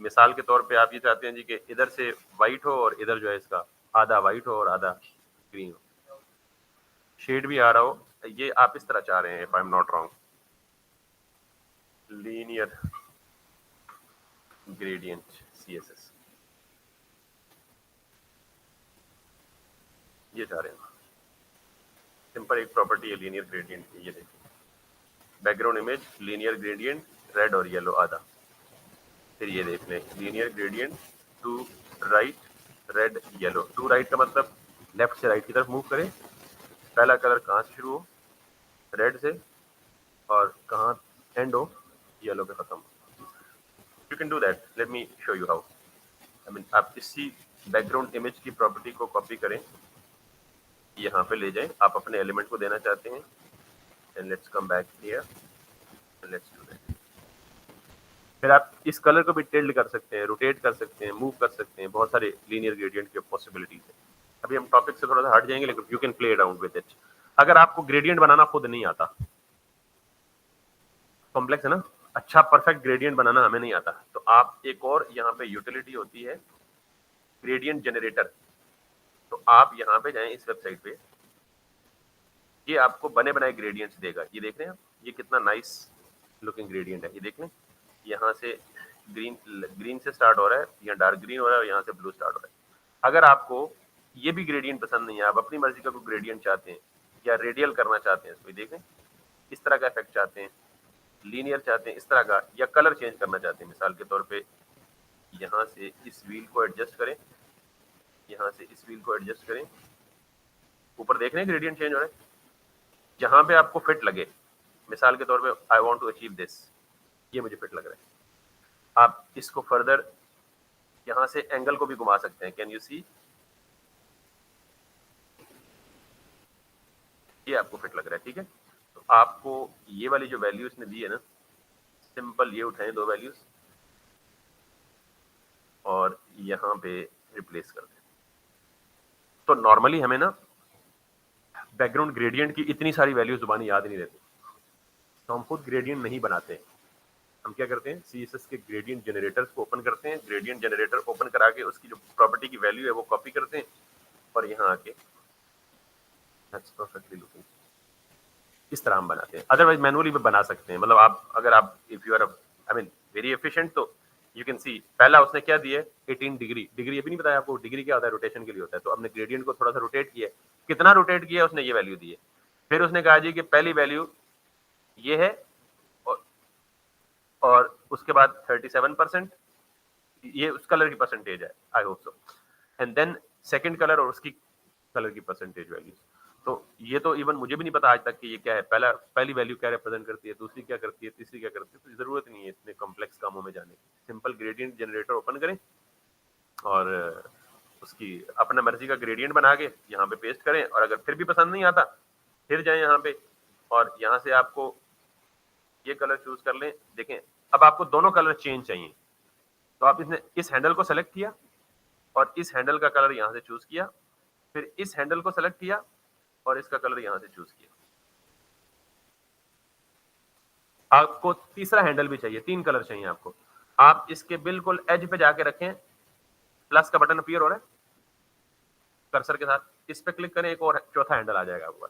मिसाल के तौर पे आप ये चाहते हैं जी कि इधर से वाइट हो और इधर जो है इसका आधा वाइट हो और आधा ग्रीन हो, शेड भी आ रहा हो, ये आप इस तरह चाह रहे हैं, if I am not wrong, linear gradient CSS, ये चाह रहे हैं। सिंपल एक प्रॉपर्टी है लीनियर ग्रेडियंट की, ये देखिए, background image linear gradient, red और येलो आधा। फिर ये देख लें, linear gradient to right red yellow, to right का मतलब लेफ्ट से राइट की तरफ मूव करें, पहला कलर कहाँ से शुरू हो, रेड से, और कहाँ एंड हो, येलो पे खत्म। You can do that, let me show you how. I mean आप इसी बैकग्राउंड इमेज की प्रॉपर्टी को कॉपी करें, यहाँ पे ले जाएं, आप अपने एलिमेंट को देना चाहते हैं, and let's come back here and let's do that. फिर आप इस कलर को भी टिल्ड कर सकते हैं, रोटेट कर सकते हैं, मूव कर सकते हैं, बहुत सारे लीनियर ग्रेडियंट के पॉसिबिलिटीज है। अभी हम टॉपिक से थोड़ा सा हट जाएंगे, लेकिन you can play around with it. अगर आपको ग्रेडियंट बनाना खुद नहीं आता, कॉम्प्लेक्स है ना, अच्छा परफेक्ट ग्रेडियंट बनाना हमें नहीं आता, तो आप एक और यहाँ पे यूटिलिटी होती है ग्रेडियंट जनरेटर। तो आप यहाँ पे जाएं इस वेबसाइट पे, ये आपको बने बनाए ग्रेडियंट्स देगा। ये देख रहे हैं आप, ये कितना नाइस लुकिंग ग्रेडियंट है, ये देख लें, यहाँ से ग्रीन से स्टार्ट हो रहा है, यहाँ डार्क ग्रीन हो रहा है, और यहाँ से ब्लू स्टार्ट हो रहा है। अगर आपको ये भी ग्रेडियंट पसंद नहीं है, आप अपनी मर्जी का कोई ग्रेडियंट चाहते हैं, या रेडियल करना चाहते हैं इसको, देखें इस तरह का इफेक्ट चाहते हैं, लीनियर चाहते हैं इस तरह का, या कलर चेंज करना चाहते हैं, मिसाल के तौर पे यहाँ से इस व्हील को एडजस्ट करें, यहाँ से इस व्हील को एडजस्ट करें, ऊपर देख रहे हैं ग्रेडियंट चेंज हो रहा है, जहां पे आपको फिट लगे। मिसाल के तौर पे I want to achieve this, ये मुझे फिट लग रहा है, आप इसको फर्दर यहां से एंगल को भी घुमा सकते हैं, कैन यू सी, ये आपको फिट लग रहा है, ठीक है। तो आपको ये वाली जो वैल्यूज ने दी है ना, सिंपल ये उठाएं 2 वैल्यूज और यहाँ पे रिप्लेस कर दें। तो नॉर्मली हमें ना बैकग्राउंड ग्रेडियंट की इतनी सारी वैल्यूज जुबानी याद नहीं रहती, तो हम खुद ग्रेडियंट नहीं बनाते हैं। हम क्या करते हैं, CSS के ग्रेडियंट जनरेटर्स को ओपन करते हैं, ग्रेडियंट जनरेटर ओपन करा के उसकी जो प्रॉपर्टी की वैल्यू है वो कॉपी करते हैं, और यहाँ आके दैट्स परफेक्टली लुकिंग, इस तरह हम बनाते हैं। अदरवाइज मैनुअली भी बना सकते हैं, मतलब आप अगर आप if you are I mean very efficient, तो यू कैन सी, पहला उसने क्या दिया, 18 डिग्री, डिग्री ये भी नहीं बताया आपको डिग्री क्या होता है, रोटेशन के लिए होता है। तो हमने ग्रेडियंट को थोड़ा सा रोटेट किया, कितना रोटेट किया, उसने ये वैल्यू दी है। फिर उसने कहा जी कि पहली वैल्यू ये है, और उसके बाद 37%, ये उस कलर की परसेंटेज है, I hope so, and then second colour और उसकी कलर की परसेंटेज वैल्यूज। तो ये तो इवन मुझे भी नहीं पता आज तक कि ये क्या है, पहली वैल्यू क्या रिप्रेजेंट करती है, दूसरी क्या करती है, तीसरी क्या करती है, तो जरूरत नहीं है इतने कॉम्प्लेक्स कामों में जाने की। सिंपल ग्रेडियंट जनरेटर ओपन करें और उसकी अपना मर्जी का ग्रेडियंट बना के यहाँ पे पेस्ट करें, और अगर फिर भी पसंद नहीं आता फिर जाएं यहाँ पे और यहाँ से आपको ये कलर चूज कर लें। देखें अब आपको दोनों कलर चेंज चाहिए, तो आप इसने इस हैंडल को सेलेक्ट किया और इस हैंडल का कलर यहाँ से चूज किया, फिर इस हैंडल को सेलेक्ट किया और इसका कलर यहाँ से चूज किया। आपको तीसरा हैंडल भी चाहिए, 3 कलर चाहिए आपको। आप इसके बिल्कुल एज पे जाके रखें, प्लस का बटन अपीयर हो रहा है कर्सर के साथ, इस पे क्लिक करें, एक और चौथा हैंडल आ जाएगा आपको।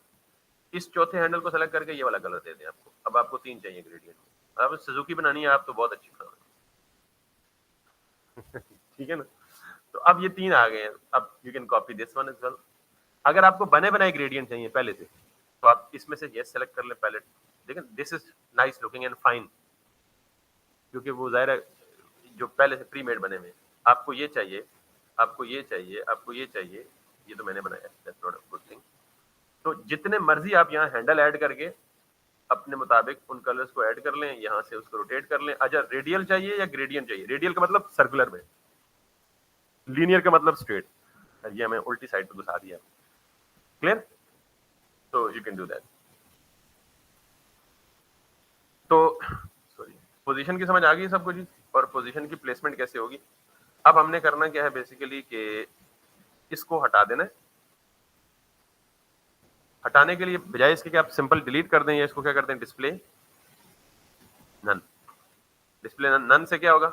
इस चौथे हैंडल को सेलेक्ट करके ये वाला कलर दे दें आपको। अब आपको 3 चाहिए ग्रेडियंट में। अब सुजुकी बनानी है आप तो बहुत अच्छी बनाओ ठीक है ना। तो अब ये 3 आ गए हैं, अब you can copy this one as well. अगर आपको बने बनाए ग्रेडियंट चाहिए पहले से, तो आप इसमें से ये सेलेक्ट कर ले पैलेट। देखें this is nice looking and fine, क्योंकि वो जाहिर है जो पहले से प्री मेड बने हुए। आपको ये चाहिए, आपको ये चाहिए, आपको ये चाहिए, ये तो मैंने बनाया, that's not a good thing. तो जितने मर्जी आप यहाँ हैंडल ऐड करके अपने मुताबिक उन कलर्स को ऐड कर लें, यहाँ से उसको रोटेट कर लें। अच्छा रेडियल चाहिए या ग्रेडियंट चाहिए? रेडियल का मतलब सर्कुलर में, लीनियर का मतलब स्ट्रेट। ये हमें उल्टी साइड पे घुसा दिया। क्लियर? तो यू कैन डू दैट। तो सॉरी, पोजीशन की समझ आ गई सबको जी, और पोजीशन की प्लेसमेंट कैसे होगी। अब हमने करना क्या है बेसिकली कि इसको हटा देना है। हटाने के लिए बजाय इसके कि आप सिंपल डिलीट कर दें, या इसको क्या करते हैं display none. Display none, none से क्या होगा,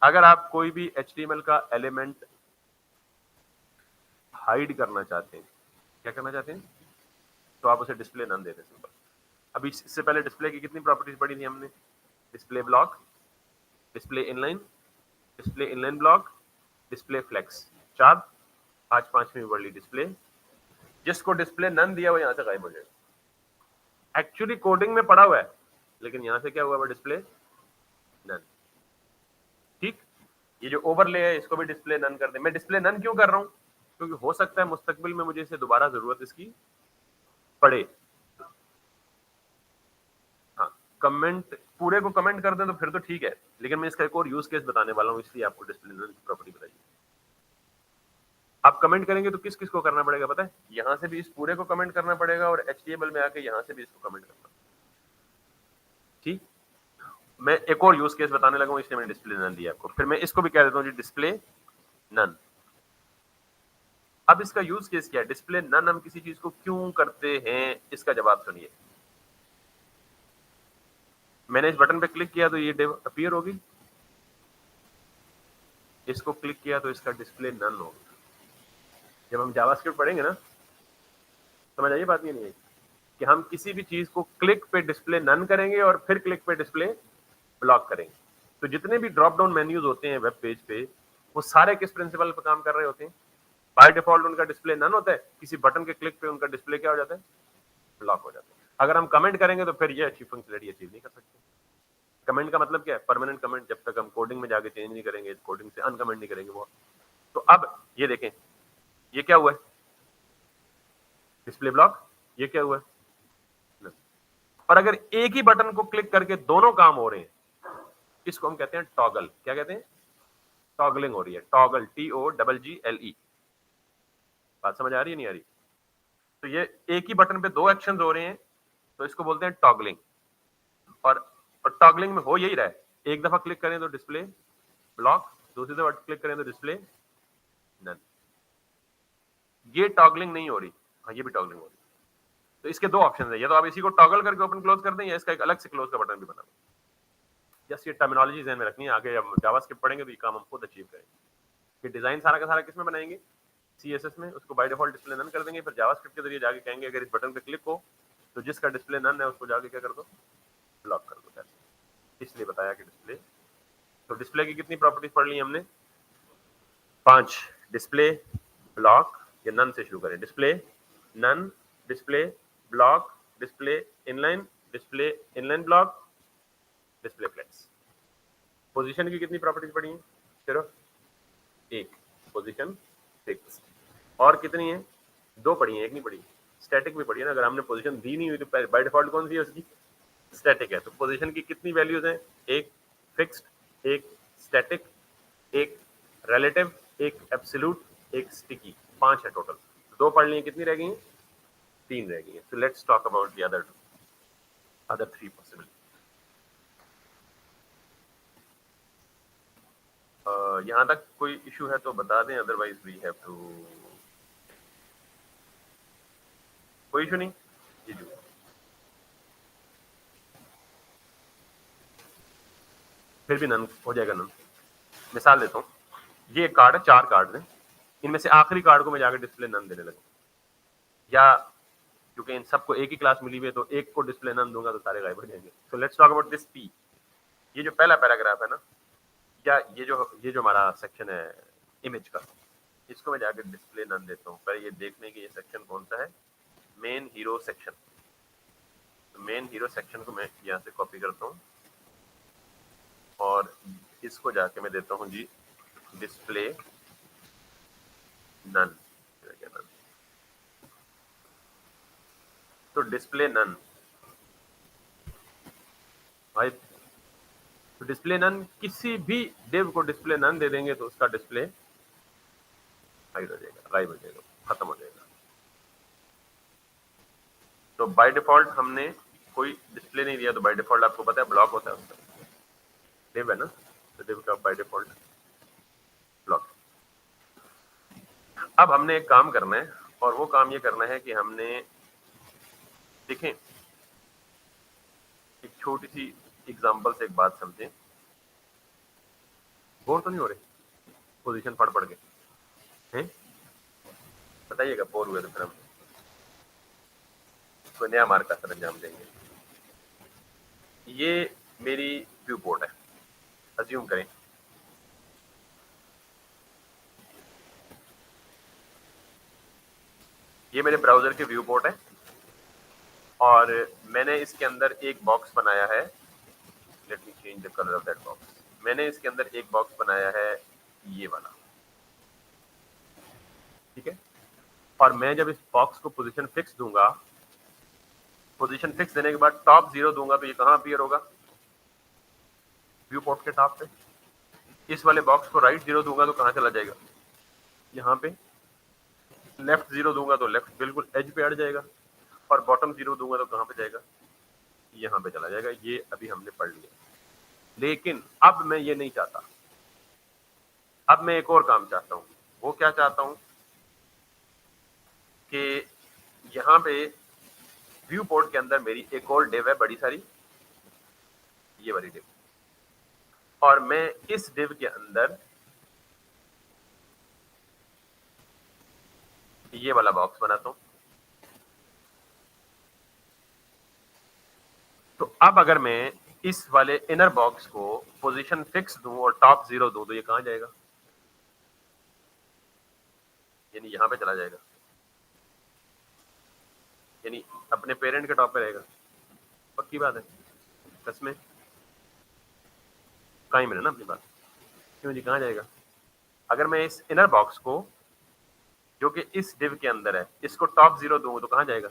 अगर आप कोई भी HTML का एलिमेंट हाइड करना चाहते हैं, क्या करना चाहते हैं, तो आप उसे डिस्प्ले नन दे दें सिंपल। अभी इससे पहले डिस्प्ले की कितनी प्रॉपर्टीज पढ़ी थी हमने? Display block, display inline, display inline block, display flex, 4। आज 5वीं वर्ली डिस्प्ले। जिसको डिस्प्ले नन दिया वो यहां से गायब हो जाएगा। एक्चुअली कोडिंग में पड़ा हुआ है, लेकिन यहां से क्या हुआ, डिस्प्ले नन। ठीक, ये जो ओवरले है इसको भी डिस्प्ले नन कर दे। मैं डिस्प्ले नन क्यों कर रहा हूं, क्योंकि हो सकता है मुस्तकबिल में मुझे इसे दोबारा जरूरत इसकी पड़े। हाँ, कमेंट पूरे को कमेंट कर दें तो फिर तो ठीक है, लेकिन मैं इसका एक और यूज केस बताने वाला हूं, इसलिए आपको डिस्प्ले नन की प्रॉपर्टी बताइए। आप कमेंट करेंगे तो किस किस को करना पड़ेगा पता है? यहां से भी इस पूरे को कमेंट करना पड़ेगा, और HTML में आके यहां से भी इसको कमेंट करना। ठीक, मैं एक और यूज केस बताने लगा हूं, इसलिए मैंने डिस्प्ले नन दिया आपको। फिर मैं इसको भी कह देता हूं जी डिस्प्ले नन। अब इसका यूज केस क्या है, डिस्प्ले नन हम किसी चीज को क्यों करते हैं, इसका जवाब सुनिए। मैंने इस बटन पे क्लिक किया तो ये डिव अपीयर होगी, इसको क्लिक किया तो इसका डिस्प्ले नन होगा। जब हम जावास्क्रिप्ट पढ़ेंगे ना, समझ आइए बात। ये नहीं है कि हम किसी भी चीज को क्लिक पे डिस्प्ले नन करेंगे और फिर क्लिक पे डिस्प्ले ब्लॉक करेंगे। तो जितने भी ड्रॉप डाउन मेन्यूज होते हैं वेब पेज पे, वो सारे किस प्रिंसिपल पे काम कर रहे होते हैं? बाय डिफॉल्ट उनका डिस्प्ले नन होता है, किसी बटन के क्लिक पे उनका डिस्प्ले क्या हो जाता है, ब्लॉक हो जाता है। अगर हम कमेंट करेंगे तो फिर ये अच्छी फंक्शनलिटी अचीव नहीं कर सकते। कमेंट का मतलब क्या है, परमानेंट कमेंट। जब तक हम कोडिंग में जाके चेंज नहीं करेंगे, कोडिंग से अनकमेंट नहीं करेंगे वो। तो अब ये देखें, ये क्या हुआ है, डिस्प्ले ब्लॉक। ये क्या हुआ है, और अगर एक ही बटन को क्लिक करके दोनों काम हो रहे हैं, इसको हम कहते हैं टॉगल। क्या कहते हैं? टॉगलिंग हो रही है, टॉगल, TOGGLE। बात समझ आ रही है नहीं आ रही? तो ये एक ही बटन पे 2 एक्शंस हो रहे हैं, तो इसको बोलते हैं टॉगलिंग। और टॉगलिंग में हो यही रहा है, एक दफा क्लिक करें तो डिस्प्ले ब्लॉक, दूसरी दफा क्लिक करें तो डिस्प्ले नन। ये टॉगलिंग नहीं हो रही, हाँ ये भी टॉगलिंग हो रही। तो इसके 2 ऑप्शन है, या तो आप इसी को टॉगल करके ओपन क्लोज कर दें, या इसका एक अलग से क्लोज का बटन भी बना दें। जस्ट ये टर्मिनोलॉजी ध्यान में रखनी है, आगे जब जावास्क्रिप्ट पढ़ेंगे तो ये काम हम खुद अचीव करेंगे। ये डिजाइन सारा का सारा किस में बनाएंगे, CSS में। उसको बाय डिफॉल्ट डिस्प्ले नन कर देंगे, फिर जावास्क्रिप्ट के जरिए जाके कहेंगे अगर इस बटन पे क्लिक हो तो जिसका डिस्प्ले नन है उसको जाके क्या कर दो, ब्लॉक कर दो। इसलिए बताया कि डिस्प्ले। तो डिस्प्ले की कितनी प्रॉपर्टीज पढ़ ली हमने, 5। डिस्प्ले ब्लॉक, या नन से शुरू करें, display none, display block, display inline, display inline block, display flex. Position की कितनी प्रॉपर्टीज पड़ी हैं? सिर्फ एक, पोजीशन फिक्स। और कितनी है? दो पड़ी हैं, एक नहीं पड़ी। स्टैटिक भी पड़ी है ना, अगर हमने पोजीशन दी नहीं हुई तो बाय डिफॉल्ट कौन सी है उसकी? स्टैटिक है। तो पोजीशन की कितनी वैल्यूज हैं? एक फिक्स्ड, एक स्टैटिक, एक रिलेटिव, एक एब्सोल्यूट, एक स्टिकी। 5 है टोटल। दो पढ़ ली, कितनी रह गई हैं? 3 रह गई हैं। So let's talk about the other 3 possible. यहाँ तक कोई इशू है तो बता दें, अदरवाइज वी हैव टू। कोई इशू नहीं जी जी। फिर भी नन हो जाएगा। नन मिसाल देता हूँ, ये एक कार्ड है, 4 कार्ड हैं, इनमें से आखिरी कार्ड को मैं जाकर डिस्प्ले नन देने लगूँ, या क्योंकि इन सबको एक ही क्लास मिली हुई है तो एक को डिस्प्ले नन दूंगा तो सारे गायब हो जाएंगे। So let's talk about this P. ये जो पहला पैराग्राफ है ना, या ये जो हमारा सेक्शन है इमेज का, इसको मैं जाकर डिस्प्ले नन देता हूँ। पहले ये देखने की ये सेक्शन कौन सा है, मेन हीरो सेक्शन। तो मेन हीरो सेक्शन को मैं यहाँ से कॉपी करता हूँ और इसको जाके मैं देता हूँ जी डिस्प्ले नन। तो डिस्प्ले नन भाई, तो डिस्प्ले नन, किसी भी डिव को डिस्प्ले नन दे देंगे तो उसका डिस्प्ले हाइड हो जाएगा, गायब हो जाएगा, खत्म हो जाएगा। तो बाय डिफॉल्ट हमने कोई डिस्प्ले नहीं दिया, तो बाय डिफॉल्ट आपको पता है ब्लॉक होता है उसका, डिव है ना, तो डिव का बाय डिफॉल्ट ब्लॉक। अब हमने एक काम करना है, और वो काम ये करना है कि हमने देखें एक छोटी सी एग्जांपल से एक बात समझें। बोर तो नहीं हो रहे पोजीशन पढ़ के? हैं बताइएगा, बोर हुए तो फिर हम कोई नया मार्क का सरंजाम देंगे। ये मेरी व्यू पोर्ट है, अज्यूम करें ये मेरे ब्राउजर के व्यू पोर्ट है, और मैंने इसके अंदर एक बॉक्स बनाया है। Let me change the colour of that box. मैंने इसके अंदर एक बॉक्स बनाया है ये वाला, ठीक है। और मैं जब इस बॉक्स को पोजीशन फिक्स दूंगा, पोजीशन फिक्स देने के बाद टॉप 0 दूंगा तो ये कहाँ अपीयर होगा? व्यू पोर्ट के टॉप पे। इस वाले बॉक्स को राइट 0 दूंगा तो कहाँ चला जाएगा? यहाँ पे। लेफ्ट 0 दूंगा तो लेफ्ट बिल्कुल एज पे अड़ जाएगा, और बॉटम 0 दूंगा तो कहाँ पे जाएगा? यहाँ पे चला जाएगा। ये अभी हमने पढ़ लिया। लेकिन अब मैं ये नहीं चाहता, अब मैं एक और काम चाहता हूँ। वो क्या चाहता हूँ कि यहाँ पे व्यू पोर्ट के अंदर मेरी एक और डिव है बड़ी सारी, ये वाली डिव, और मैं इस डिव के अंदर ये वाला बॉक्स बनाता हूं। तो अब अगर मैं इस वाले इनर बॉक्स को पोजीशन फिक्स दूं और टॉप 0 दूं तो ये कहां जाएगा? यानी यहां पे चला जाएगा, यानी अपने पेरेंट के टॉप पे रहेगा। पक्की बात है? कसमें कहीं मिले ना अपनी बात। क्यों जी, कहां जाएगा? अगर मैं इस इनर बॉक्स को, जो कि इस डिव के अंदर है, इसको टॉप 0 दूं तो कहां जाएगा?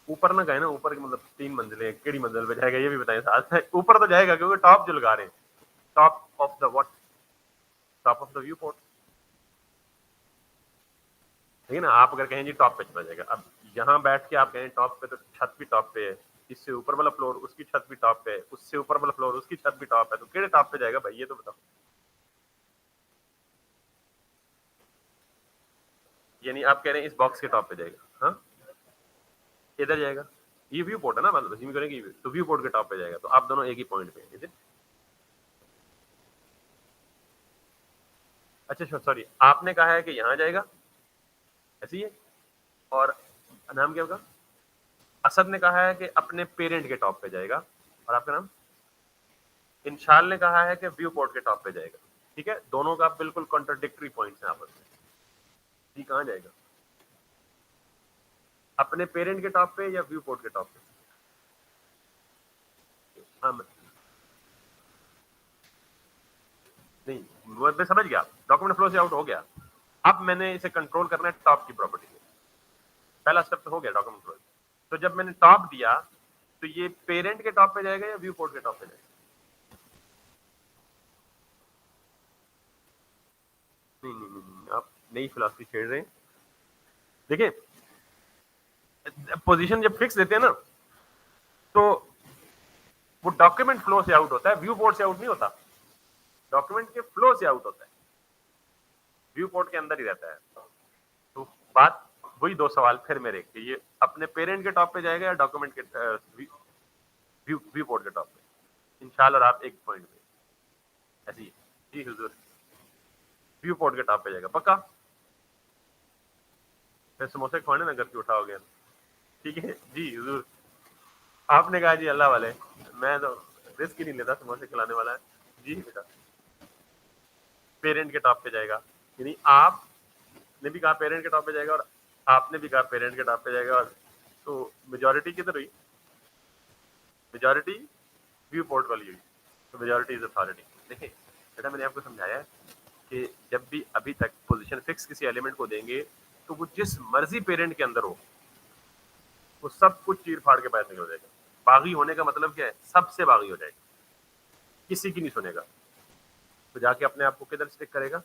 ऊपर ना गए ना, ऊपर की मतलब 3 मंजिलें, केड़ी मंजिल पे जाएगा ये भी बताएं साथ में। ऊपर तो जाएगा क्योंकि टॉप जो लगा रहे हैं, top of the what, top of the view port. ठीक है ना। आप अगर कहें जी टॉप पे चला जाएगा, अब यहाँ बैठ के आप कहें टॉप पे, तो छत भी टॉप पे है, इससे ऊपर वाला फ्लोर उसकी छत भी टॉप पे है, उससे ऊपर वाला फ्लोर उसकी छत भी टॉप है, तो केड़े टॉप पे जाएगा भाई, ये तो बताओ। यानी आप कह रहे हैं इस बॉक्स के टॉप पे जाएगा? हाँ, इधर जाएगा। ये व्यू पोर्ट है ना, मतलब अज्यूम करेंगे तो व्यू पोर्ट के टॉप पे जाएगा, तो आप दोनों एक ही पॉइंट पे हैं। अच्छा सॉरी, आपने कहा है कि यहाँ जाएगा, ऐसे ही है। और नाम क्या होगा? असद ने कहा है कि अपने पेरेंट के टॉप पे जाएगा, और आपका नाम? इंशाल ने कहा है कि व्यू पोर्ट के टॉप पे जाएगा। ठीक है, दोनों का बिल्कुल कॉन्ट्राडिक्टरी पॉइंट्स हैं आपस में। जी कहाँ जाएगा? अपने पेरेंट के टॉप पे या व्यू पोर्ट के टॉप पे? हाँ नहीं, मैं समझ गया, डॉक्यूमेंट फ्लो से आउट हो गया। अब मैंने इसे कंट्रोल करना है टॉप की प्रॉपर्टी में। पहला स्टेप तो हो गया डॉक्यूमेंट फ्लो। तो जब मैंने टॉप दिया तो ये पेरेंट के टॉप पे जाएगा या व्यू पोर्ट के टॉप पे जाएगा? नहीं, आप नई फिलॉसफी छेड़ रहे हैं। देखिए, पोजीशन जब फिक्स देते हैं ना, तो वो डॉक्यूमेंट फ्लो से आउट होता है, व्यू पोर्ट से आउट नहीं होता। डॉक्यूमेंट के फ्लो से आउट होता है, व्यू पोर्ट के अंदर ही रहता है। तो बात वही दो सवाल फिर मेरे कि ये अपने पेरेंट के टॉप पे जाएगा या डॉक्यूमेंट के व्यू पोर्ट के टॉप पे? इंशाल्लाह आप एक पॉइंट में ऐसी है जी हुजूर, व्यू पोर्ट के टॉप पे जाएगा पक्का। फिर समोसे खाने ना घर के उठा हो गया, ठीक है जी हुजूर। आपने कहा जी अल्लाह वाले, मैं तो रिस्क ही नहीं लेता, समोसे खिलाने वाला है जी बेटा। पेरेंट के टॉप पे जाएगा, यानी आपने भी कहा पेरेंट के टॉप पे जाएगा और आपने भी कहा पेरेंट के टॉप पे जाएगा, और तो मेजॉरिटी किधर हुई? मेजॉरिटी व्यू पोर्ट वाली हुई, तो मेजॉरिटी इज अथॉरिटी। देखिए बेटा, मैंने आपको समझाया है कि जब भी अभी तक पोजीशन फिक्स किसी एलिमेंट को देंगे तो वो जिस मर्जी पेरेंट के अंदर हो, वो सब कुछ चीर फाड़ के बाहर निकल जाएगा। बागी होने का मतलब क्या है? सबसे बागी हो जाएगा, किसी की नहीं सुनेगा। तो जाके अपने आप को किधर स्टिक करेगा?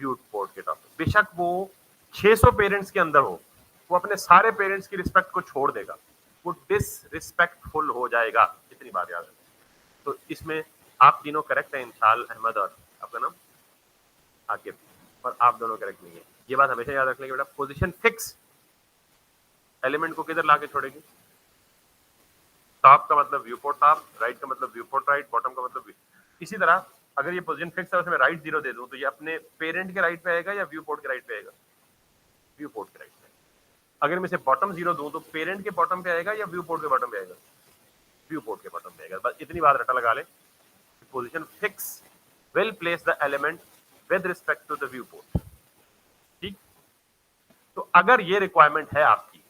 व्यू पोर्ट के टॉप पे। बेशक वो 600 पेरेंट्स के अंदर हो, वो अपने सारे पेरेंट्स की रिस्पेक्ट को छोड़ देगा, वो डिसरिस्पेक्टफुल हो जाएगा, इतनी बात याद है। तो इसमें आप तीनों करेक्ट हैं, इंशाल अहमद और आपका नाम आकिब, और आप दोनों करेक्ट नहीं है। ये बात हमेशा याद रखने की बेटा, पोजीशन फिक्स एलिमेंट को किधर लाके छोड़ेगी? टॉप का मतलब व्यू पोर्ट टॉप, राइट का मतलब व्यू पोर्ट राइट, बॉटम का मतलब इसी तरह अगर ये पोजीशन फिक्स है उसमें राइट 0 दे दूं तो ये अपने पेरेंट के राइट पे आएगा या व्यू पोर्ट के राइट पे आएगा? व्यू पोर्ट के राइट पे। अगर मैं इसे बॉटम 0 दूं तो पेरेंट के बॉटम पे आएगा या व्यू पोर्ट के बॉटम पे आएगा? व्यू पोर्ट के बॉटम पे आएगा। बस इतनी बात रटा लगा ले, position fix will place the element with respect to the viewport। ठीक, तो अगर ये रिक्वायरमेंट है आपकी,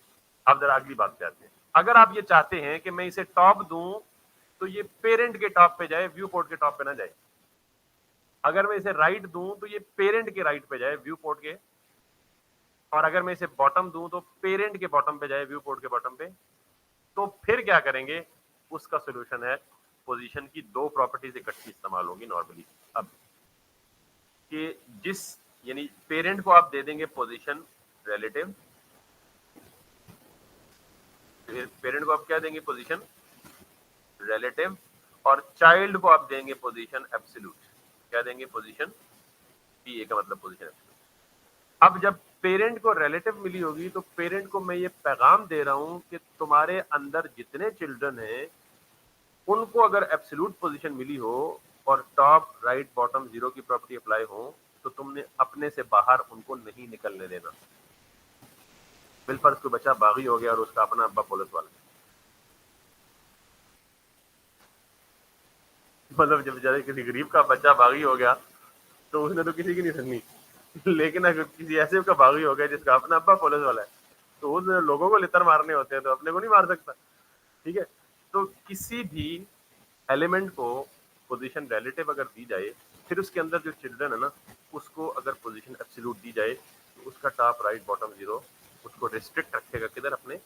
अब जरा अगली बात पे आते हैं। अगर आप ये चाहते हैं कि मैं इसे टॉप दूं तो ये पेरेंट के टॉप पे जाए, व्यू पोर्ट के टॉप पे ना जाए। अगर मैं इसे राइट दूं तो ये पेरेंट के राइट पे जाए, व्यू पोर्ट के, और अगर मैं इसे बॉटम दूं तो पेरेंट के बॉटम पे जाए, व्यू पोर्ट के बॉटम पे। तो फिर क्या करेंगे? उसका सोल्यूशन है पोजीशन की दो प्रॉपर्टीज इकट्ठी इस्तेमाल होंगी नॉर्मली। अब कि जिस यानी पेरेंट को आप दे देंगे पोजीशन रिलेटिव, पेरेंट को आप क्या देंगे? पोजीशन रिलेटिव, और चाइल्ड को आप देंगे पोजीशन एब्सोल्यूट। क्या देंगे? पोजीशन पी ए का मतलब पोजीशन एब्सोल्यूट। अब जब पेरेंट को रिलेटिव मिली होगी तो पेरेंट को मैं ये पैगाम दे रहा हूं कि तुम्हारे अंदर जितने चिल्ड्रन हैं उनको अगर एब्सोल्यूट पोजीशन मिली हो और टॉप राइट बॉटम 0 की प्रॉपर्टी अप्लाई हो तो तुमने अपने से बाहर उनको नहीं निकलने देना। बिलफर्ज कोई बच्चा बागी हो गया और उसका अपना अब्बा पुलिस वाला, मतलब जब बेचारे किसी गरीब का बच्चा बागी हो गया तो उसने तो किसी की नहीं सुननी, लेकिन अगर किसी ऐसे का बागी हो गया जिसका अपना अब्बा पुलिस वाला है तो उस लोगों को लितर मारने होते हैं तो अपने को नहीं मार सकता। ठीक है, तो किसी भी एलिमेंट को पोजीशन रिलेटिव अगर दी जाए, फिर उसके अंदर जो चिल्ड्रन है ना उसको अगर पोजीशन एब्सोल्यूट दी जाए तो उसका टॉप राइट बॉटम 0 उसको रिस्ट्रिक्ट रखेगा किधर? अपने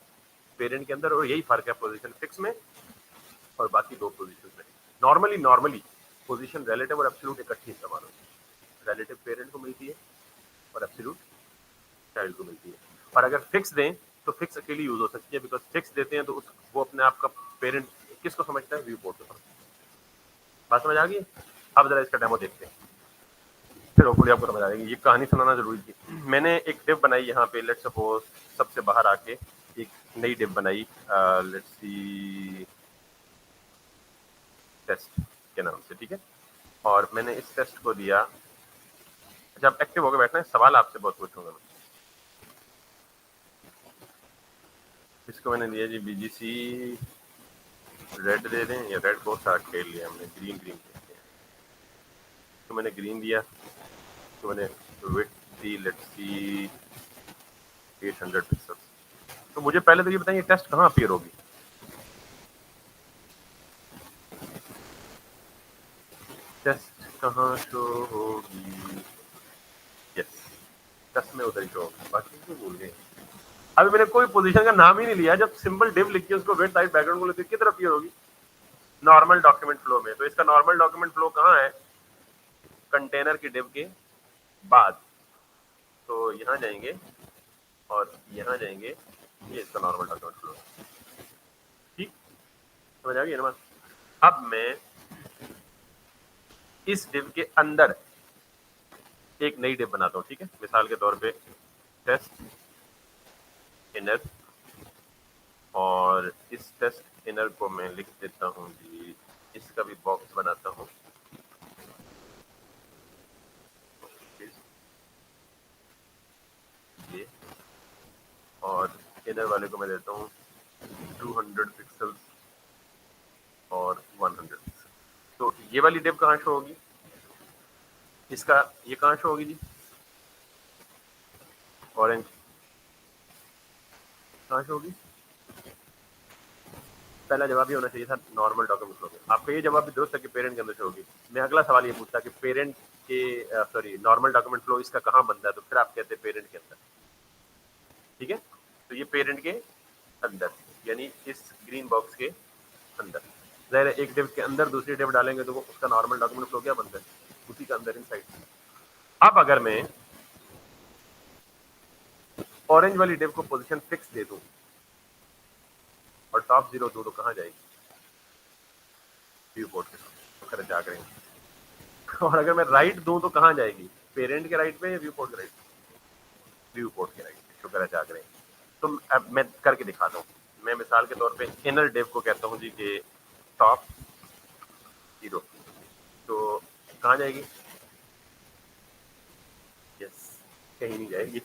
पेरेंट के अंदर। और यही फर्क है पोजीशन फिक्स में और बाकी दो पोजीशन में। नॉर्मली पोजीशन रिलेटिव और एब्सोल्यूट इकट्ठी इस्तेमाल होती है। रिलेटिव पेरेंट को मिलती है और एब्सोल्यूट चाइल्ड को मिलती है। और अगर फिक्स दें तो फिक्स अकेली यूज हो सकती है, बिकॉज फिक्स देते हैं तो वो अपने आप का पेरेंट किसको समझता है? व्यू पोर्ट को समझता है। बात समझ आ गई? अब जरा इसका डेमो देखते हैं, फिर होपफुली आपको समझ आ जाएगी। ये कहानी सुनाना जरूरी थी। मैंने एक डिव बनाई यहाँ पे, लेट्स सपोज सबसे बाहर आके एक नई डिव बनाई, लेट्स सी टेस्ट के नाम से, ठीक है। और मैंने इस टेस्ट को दिया, जब एक्टिव होकर बैठना है, सवाल आपसे बहुत पूछूंगा मैं। इसको मैंने दिया जी बीजीसी रेड दे दें, या रेड बहुत सारा खेल लिया हमने, ग्रीन खेल लिया। तो मैंने ग्रीन दिया, तो मैंने width the let's see 800 pixel, तो मुझे पहले तो ये बताइए टेस्ट कहाँ अपीयर होगी? टेस्ट कहाँ शो होगी? यस, टेस्ट में उधर ही शो होगी, बाकी तो भूल गए। अभी मैंने कोई पोजीशन का नाम ही नहीं लिया, जब सिंपल डिव लिख के उसको वेट साइड बैकग्राउंड को लेते किधर अपीयर होगी? नॉर्मल डॉक्यूमेंट फ्लो में। तो इसका नॉर्मल डॉक्यूमेंट फ्लो कहाँ है? कंटेनर की डिव के बाद। तो यहाँ जाएंगे और यहाँ जाएंगे, ये इसका नॉर्मल डॉक्यूमेंट फ्लो है। ठीक, समझ आ गई ना बात? अब मैं इस डिव के अंदर एक नई डिव बनाता हूँ, ठीक है? मिसाल के तौर पे टेस्ट इनर, और इस टेस्ट इनर को मैं लिख देता हूँ जी, इसका भी बॉक्स बनाता हूँ। ये, और इनर वाले को मैं देता हूँ 200 पिक्सल्स और 100 पिक्सल। तो ये वाली डिव कहाँ शो होगी? इसका ये कहाँ शो होगी जी? ऑरेंज कहाँ शो होगी? पहला जवाब ये होना चाहिए था नॉर्मल डॉक्यूमेंट फ्लो में। आपका ये जवाब भी दुरुस्त है कि पेरेंट के अंदर शो होगी। मैं अगला सवाल ये पूछता कि पेरेंट के सॉरी नॉर्मल डॉक्यूमेंट फ्लो इसका कहाँ बनता है? तो फिर आप कहते हैं पेरेंट के अंदर, ठीक है? तो ये पेरेंट के अंदर, यानी इस ग्रीन बॉक्स के अंदर। ज़ाहिर है एक डिव के अंदर दूसरी डिव डालेंगे तो वो उसका नॉर्मल डॉक्यूमेंट फ्लो क्या बनता है? उसी का अंदर इनसाइड। अब अगर मैं ऑरेंज वाली डिव को पोजीशन फिक्स दे दूं और टॉप 0 दूं तो कहाँ जाएगी? व्यू पोर्ट के साथ, तो खैर जा करेंगे। और अगर मैं राइट दूं तो कहाँ जाएगी? पेरेंट के राइट पे या व्यू पोर्ट के राइट पे? व्यू पोर्ट के राइट पे। शुक्र है जा करेंगे। तो अब मैं करके दिखाता हूँ। मैं मिसाल के तौर पे इनर डिव को कहता हूँ जी कि टॉप 0, तो कहाँ जाएगी? यस, कहीं नहीं जाएगी।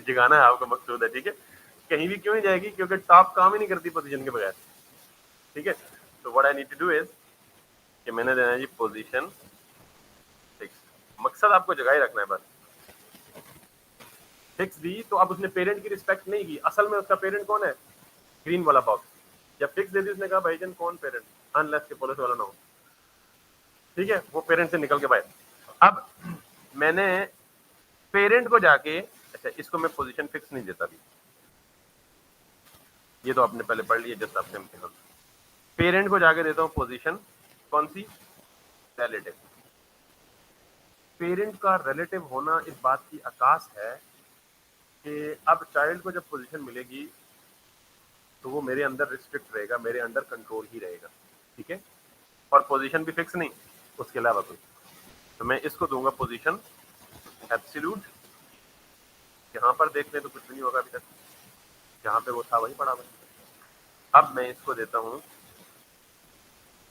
जगाना है आपका मकसूद है, ठीक है? कहीं भी क्यों नहीं जाएगी? क्योंकि टॉप काम ही नहीं करती पोजीशन के बगैर, ठीक है? तो what I need to do is कि मैंने देना है जी पोजीशन फिक्स। मकसद आपको जगह ही रखना है बस। फिक्स दी तो अब उसने पेरेंट की रिस्पेक्ट नहीं की। असल में उसका पेरेंट कौन है? ग्रीन वाला बॉक्स। जब फिक्स दे दी उसने कहा भाईजान कौन पेरेंट, अनलेस के पुलिस वाला ना हो, ठीक है? वो पेरेंट से निकल के बाहर। अब मैंने पेरेंट को जाके, अच्छा इसको मैं पोजीशन फिक्स नहीं देता भी, ये तो आपने पहले पढ़ लिया जस्ट आपसे हम। पेरेंट को जाके देता हूँ पोजीशन कौन सी? रिलेटिव। पेरेंट का रिलेटिव होना इस बात की आकाश है कि अब चाइल्ड को जब पोजीशन मिलेगी तो वो मेरे अंदर रिस्ट्रिक्ट रहेगा, मेरे अंडर कंट्रोल ही रहेगा, ठीक है? और पोजीशन भी फिक्स नहीं, उसके अलावा कोई। तो मैं इसको दूंगा पोजीशन एब्सोल्यूट। यहाँ पर देख लें तो कुछ भी नहीं होगा अभी तक, जहाँ पे वो था वही पड़ा हुआ। अब मैं इसको देता हूँ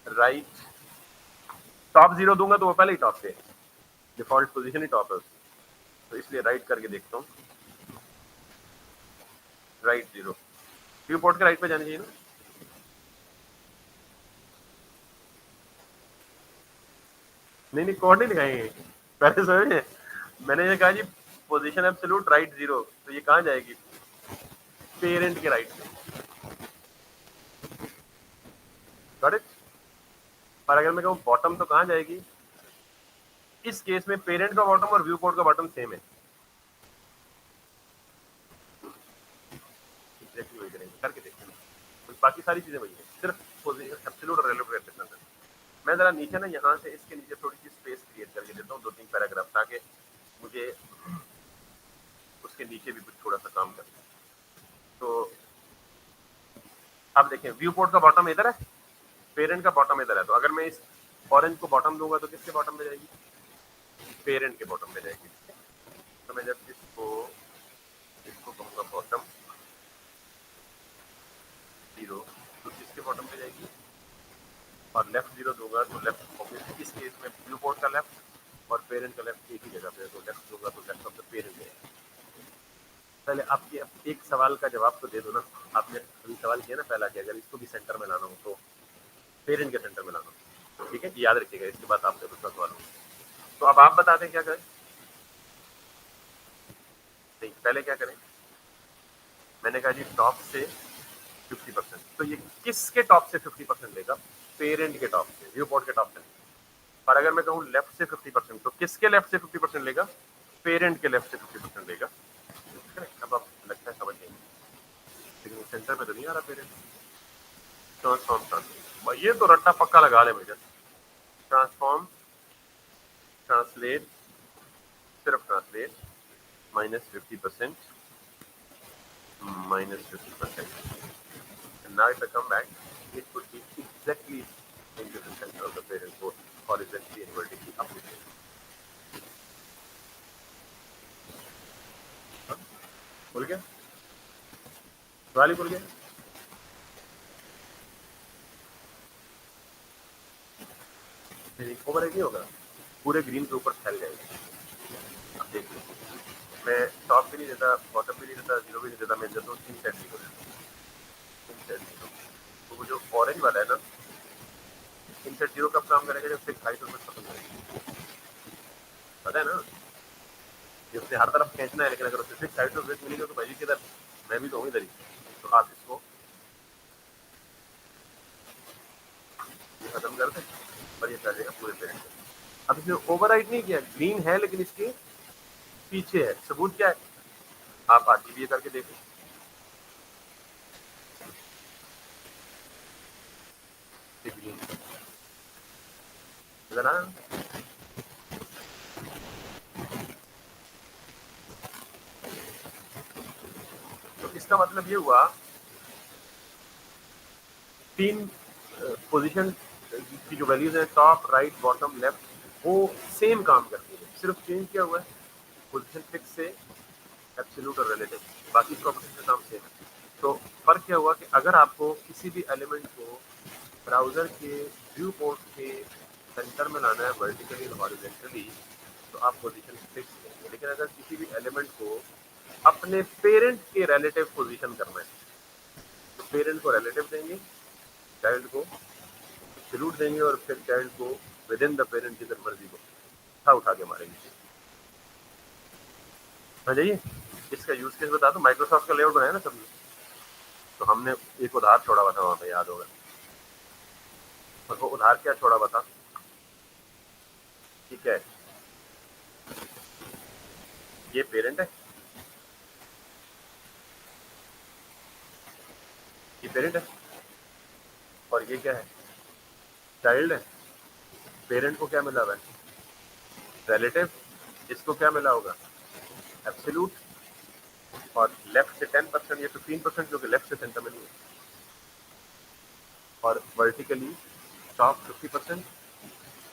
राइट। टॉप 0 दूंगा तो वो पहले ही टॉप पे, डिफॉल्ट पोजीशन ही टॉप है उसकी, तो इसलिए राइट करके देखता हूँ। राइट 0, व्यू पोर्ट के राइट पे जानी चाहिए ना? नहीं नहीं, कोड नहीं लिखाएंगे, पहले समझे। मैंने ये कहा जी पोजीशन एब्सोल्यूट राइट 0, तो ये कहाँ जाएगी? पेरेंट के राइट पे। Got it? और अगर मैं कहूँ बॉटम तो कहाँ जाएगी? इस केस में पेरेंट का बॉटम और व्यू पोर्ट का बॉटम सेम है। एग्जैक्टली वही करेंगे, करके देखते हैं। तो बाकी सारी चीजें वही है, सिर्फ पोजीशन एब्सोल्यूट और रिलेटिव कर देना। मैं जरा नीचे ना यहाँ से इसके नीचे थोड़ी सी स्पेस क्रिएट करके देता हूँ, 2-3 पैराग्राफ, ताकि मुझे उसके नीचे भी कुछ थोड़ा सा काम करना है। तो अब देखें व्यू पोर्ट का बॉटम इधर है, पेरेंट का बॉटम इधर है। तो अगर मैं इस ऑरेंज को बॉटम दूंगा तो किसके बॉटम पे जाएगी? पेरेंट के बॉटम पे जाएगी। तो मैं जब इसको इसको कहूँगा बॉटम 0, तो किसके बॉटम पे जाएगी? और लेफ्ट 0 दूंगा तो लेफ्ट, ऑब्वियसली इस केस में व्यू पोर्ट का लेफ्ट और पेरेंट का लेफ्ट एक ही जगह पे है, तो लेफ्ट दूंगा तो लेफ्ट ऑफ द पेरेंट है। पहले आपके एक सवाल का जवाब तो दे दो ना। आपने अभी सवाल किया ना पहला कि अगर इसको भी सेंटर में लाना हो तो पेरेंट के सेंटर में लाना हो, ठीक है? याद रखिएगा, इसके बाद आपसे दूसरा सवाल होगा। तो अब आप बता दें क्या करें? नहीं, पहले क्या करें? मैंने कहा जी टॉप से 50%, तो ये किसके टॉप से 50% लेगा? पेरेंट के टॉप से, व्यू पोर्ट के टॉप से। और अगर मैं कहूँ लेफ्ट से 50%, तो किसके लेफ्ट से 50% लेगा? पेरेंट के लेफ्ट से 50% लेगा। अब आप लगता है समझ नहीं, लेकिन सेंटर में तो नहीं आ रहा पेरेंट। ट्रांसफॉर्म, ये तो रट्टा पक्का लगा ले मुझे। ट्रांसफॉर्म, ट्रांसलेट, सिर्फ translate, -50%, -50%. And now if I come back, it would be exactly into the center of the parent both horizontally and vertically uplifted. बोल गया? सवाल ही बोल गया? ओवर नहीं होगा, पूरे ग्रीन के ऊपर फैल जाएगा। अब देख लो, मैं टॉप भी नहीं देता, बॉटम भी नहीं देता, जीरो भी नहीं देता, मैं देता हूँ इनसाइड जीरो, इनसाइड जीरो। तो वो जो ऑरेंज वाला है ना, इनसाइड जीरो कब काम करेगा? जब फिक्स हाइट उसमें खत्म करेगा, पता है ना? ये उसने हर तरफ खींचना है, लेकिन अगर उसे फिक्स हाइट और विड्थ मिलेगी तो भाई किधर, मैं भी तो हूँ इधर ही। तो आप इसको ये खत्म कर दें और ये कर देगा पूरे पेरेंट को। अब इसने ओवरराइड नहीं किया, ग्रीन है लेकिन इसके पीछे है। सबूत क्या है? आप आरजीबी करके देखें, ग्रीन ना, तो इसका मतलब ये हुआ तीन पोजीशन की जो वैल्यूज है टॉप, राइट, बॉटम, लेफ्ट, वो सेम काम करती है, सिर्फ चेंज क्या हुआ है पोजीशन फिक्स से एब्सोल्यूट और रिलेटिव, बाकी प्रॉपर्टीज का काम सेम है। तो फर्क क्या हुआ कि अगर आपको किसी भी एलिमेंट को ब्राउजर के व्यू पोर्ट के सेंटर में लाना है वर्टिकली और हॉरिजॉन्टली, तो आप पोजीशन फिक्स करेंगे। लेकिन अगर किसी भी एलिमेंट को अपने पेरेंट के रिलेटिव पोजीशन करना है, तो पेरेंट को रिलेटिव देंगे, चाइल्ड को एब्सोल्यूट देंगे, और फिर चाइल्ड को विद इन द पेरेंट जिधर मर्जी को उठा के मारेंगे। आ जाइए, इसका यूज केस बता दो। माइक्रोसॉफ्ट का लेआउट बनाया ना सबने, तो हमने एक उधार छोड़ा हुआ था वहां पे, याद होगा। और वो उधार क्या छोड़ा हुआ था? ठीक है, ये पेरेंट है, ये पेरेंट है, और ये क्या है? चाइल्ड है। पेरेंट को क्या मिला हुआ है? रिलेटिव। इसको क्या मिला होगा? एब्सोल्यूट। और लेफ्ट से 10% या 15%, जो कि लेफ्ट से सेंटर में नहीं है, और vertically top 50%,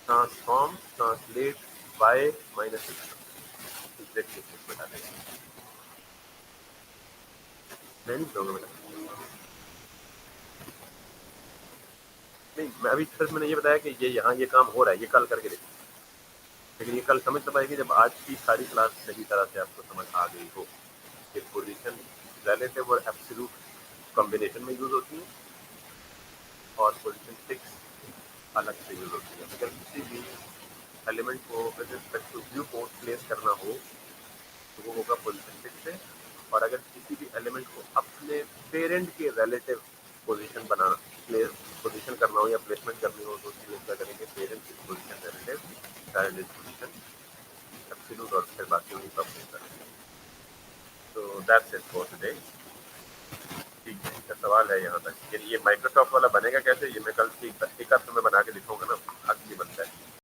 transform, translate by -6 exactly बता देगा। मैं नहीं बताऊंगा बेटा, नहीं, मैं अभी सिर्फ मैंने ये बताया कि ये यहाँ ये काम हो रहा है, ये कल करके देखो। लेकिन ये कल समझ तब आएगी जब आज की सारी क्लास सही तरह से आपको समझ आ गई हो कि पोजीशन रिलेटिव और एब्सोल्यूट कॉम्बिनेशन में यूज होती है, और पोजीशन फिक्स अलग से यूज होती है। अगर किसी भी एलिमेंट को with respect to viewport place करना हो, तो वो होगा पोजीशन फिक्स से। और अगर किसी भी एलिमेंट को अपने पेरेंट के रिलेटिव पोजीशन बनाना, प्लेस पोजीशन करना हो या प्लेसमेंट करनी हो, तो उसके लिए क्या करेंगे? Parent is position relative, child is position absolute, और फिर बाकी वही सब करेंगे। तो दैट्स इट फॉर टुडे। ठीक है, इसका सवाल है यहाँ तक कि ये माइक्रोसॉफ्ट वाला बनेगा कैसे, ये मैं कल एक हफ्ते में बना के दिखाऊंगा ना, आज ये बनता है।